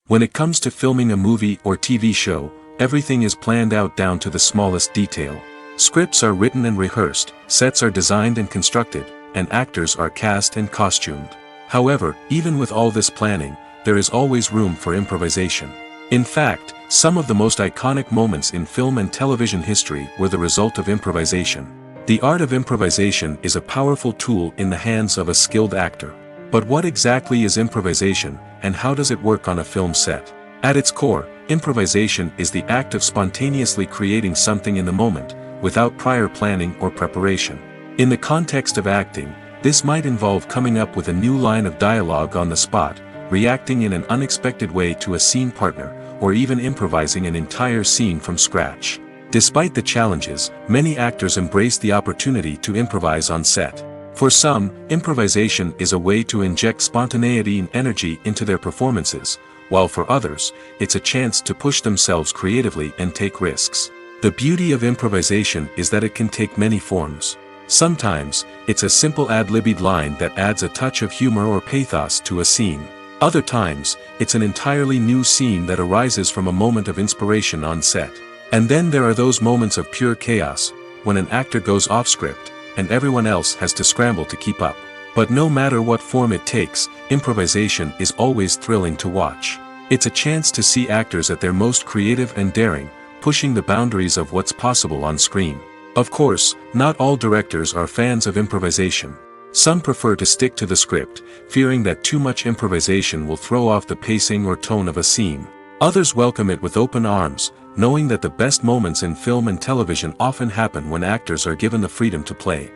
When it comes to filming a movie or TV show, everything is planned out down to the smallest detail. Scripts are written and rehearsed, sets are designed and constructed, and actors are cast and costumed. However, even with all this planning, there is always room for improvisation. In fact, Some of the most iconic moments in film and television history were the result of improvisation. The art of improvisation is a powerful tool in the hands of a skilled actor. But what exactly is improvisation, and how does it work on a film set? At its core, improvisation is the act of spontaneously creating something in the moment, without prior planning or preparation. In the context of acting, this might involve coming up with a new line of dialogue on the spot, reacting in an unexpected way to a scene partner, or even improvising an entire scene from scratch. Despite the challenges, many actors embrace the opportunity to improvise on set. For some, improvisation is a way to inject spontaneity and energy into their performances, while for others, it's a chance to push themselves creatively and take risks. The beauty of improvisation is that it can take many forms. Sometimes, it's a simple ad-libbed line that adds a touch of humor or pathos to a scene. Other times, it's an entirely new scene that arises from a moment of inspiration on set. And then there are those moments of pure chaos, when an actor goes off script, and everyone else has to scramble to keep up. But no matter what form it takes, improvisation is always thrilling to watch. It's a chance to see actors at their most creative and daring, pushing the boundaries of what's possible on screen. Of course, not all directors are fans of improvisation. Some prefer to stick to the script, fearing that too much improvisation will throw off the pacing or tone of a scene. Others welcome it with open arms, knowing that the best moments in film and television often happen when actors are given the freedom to play.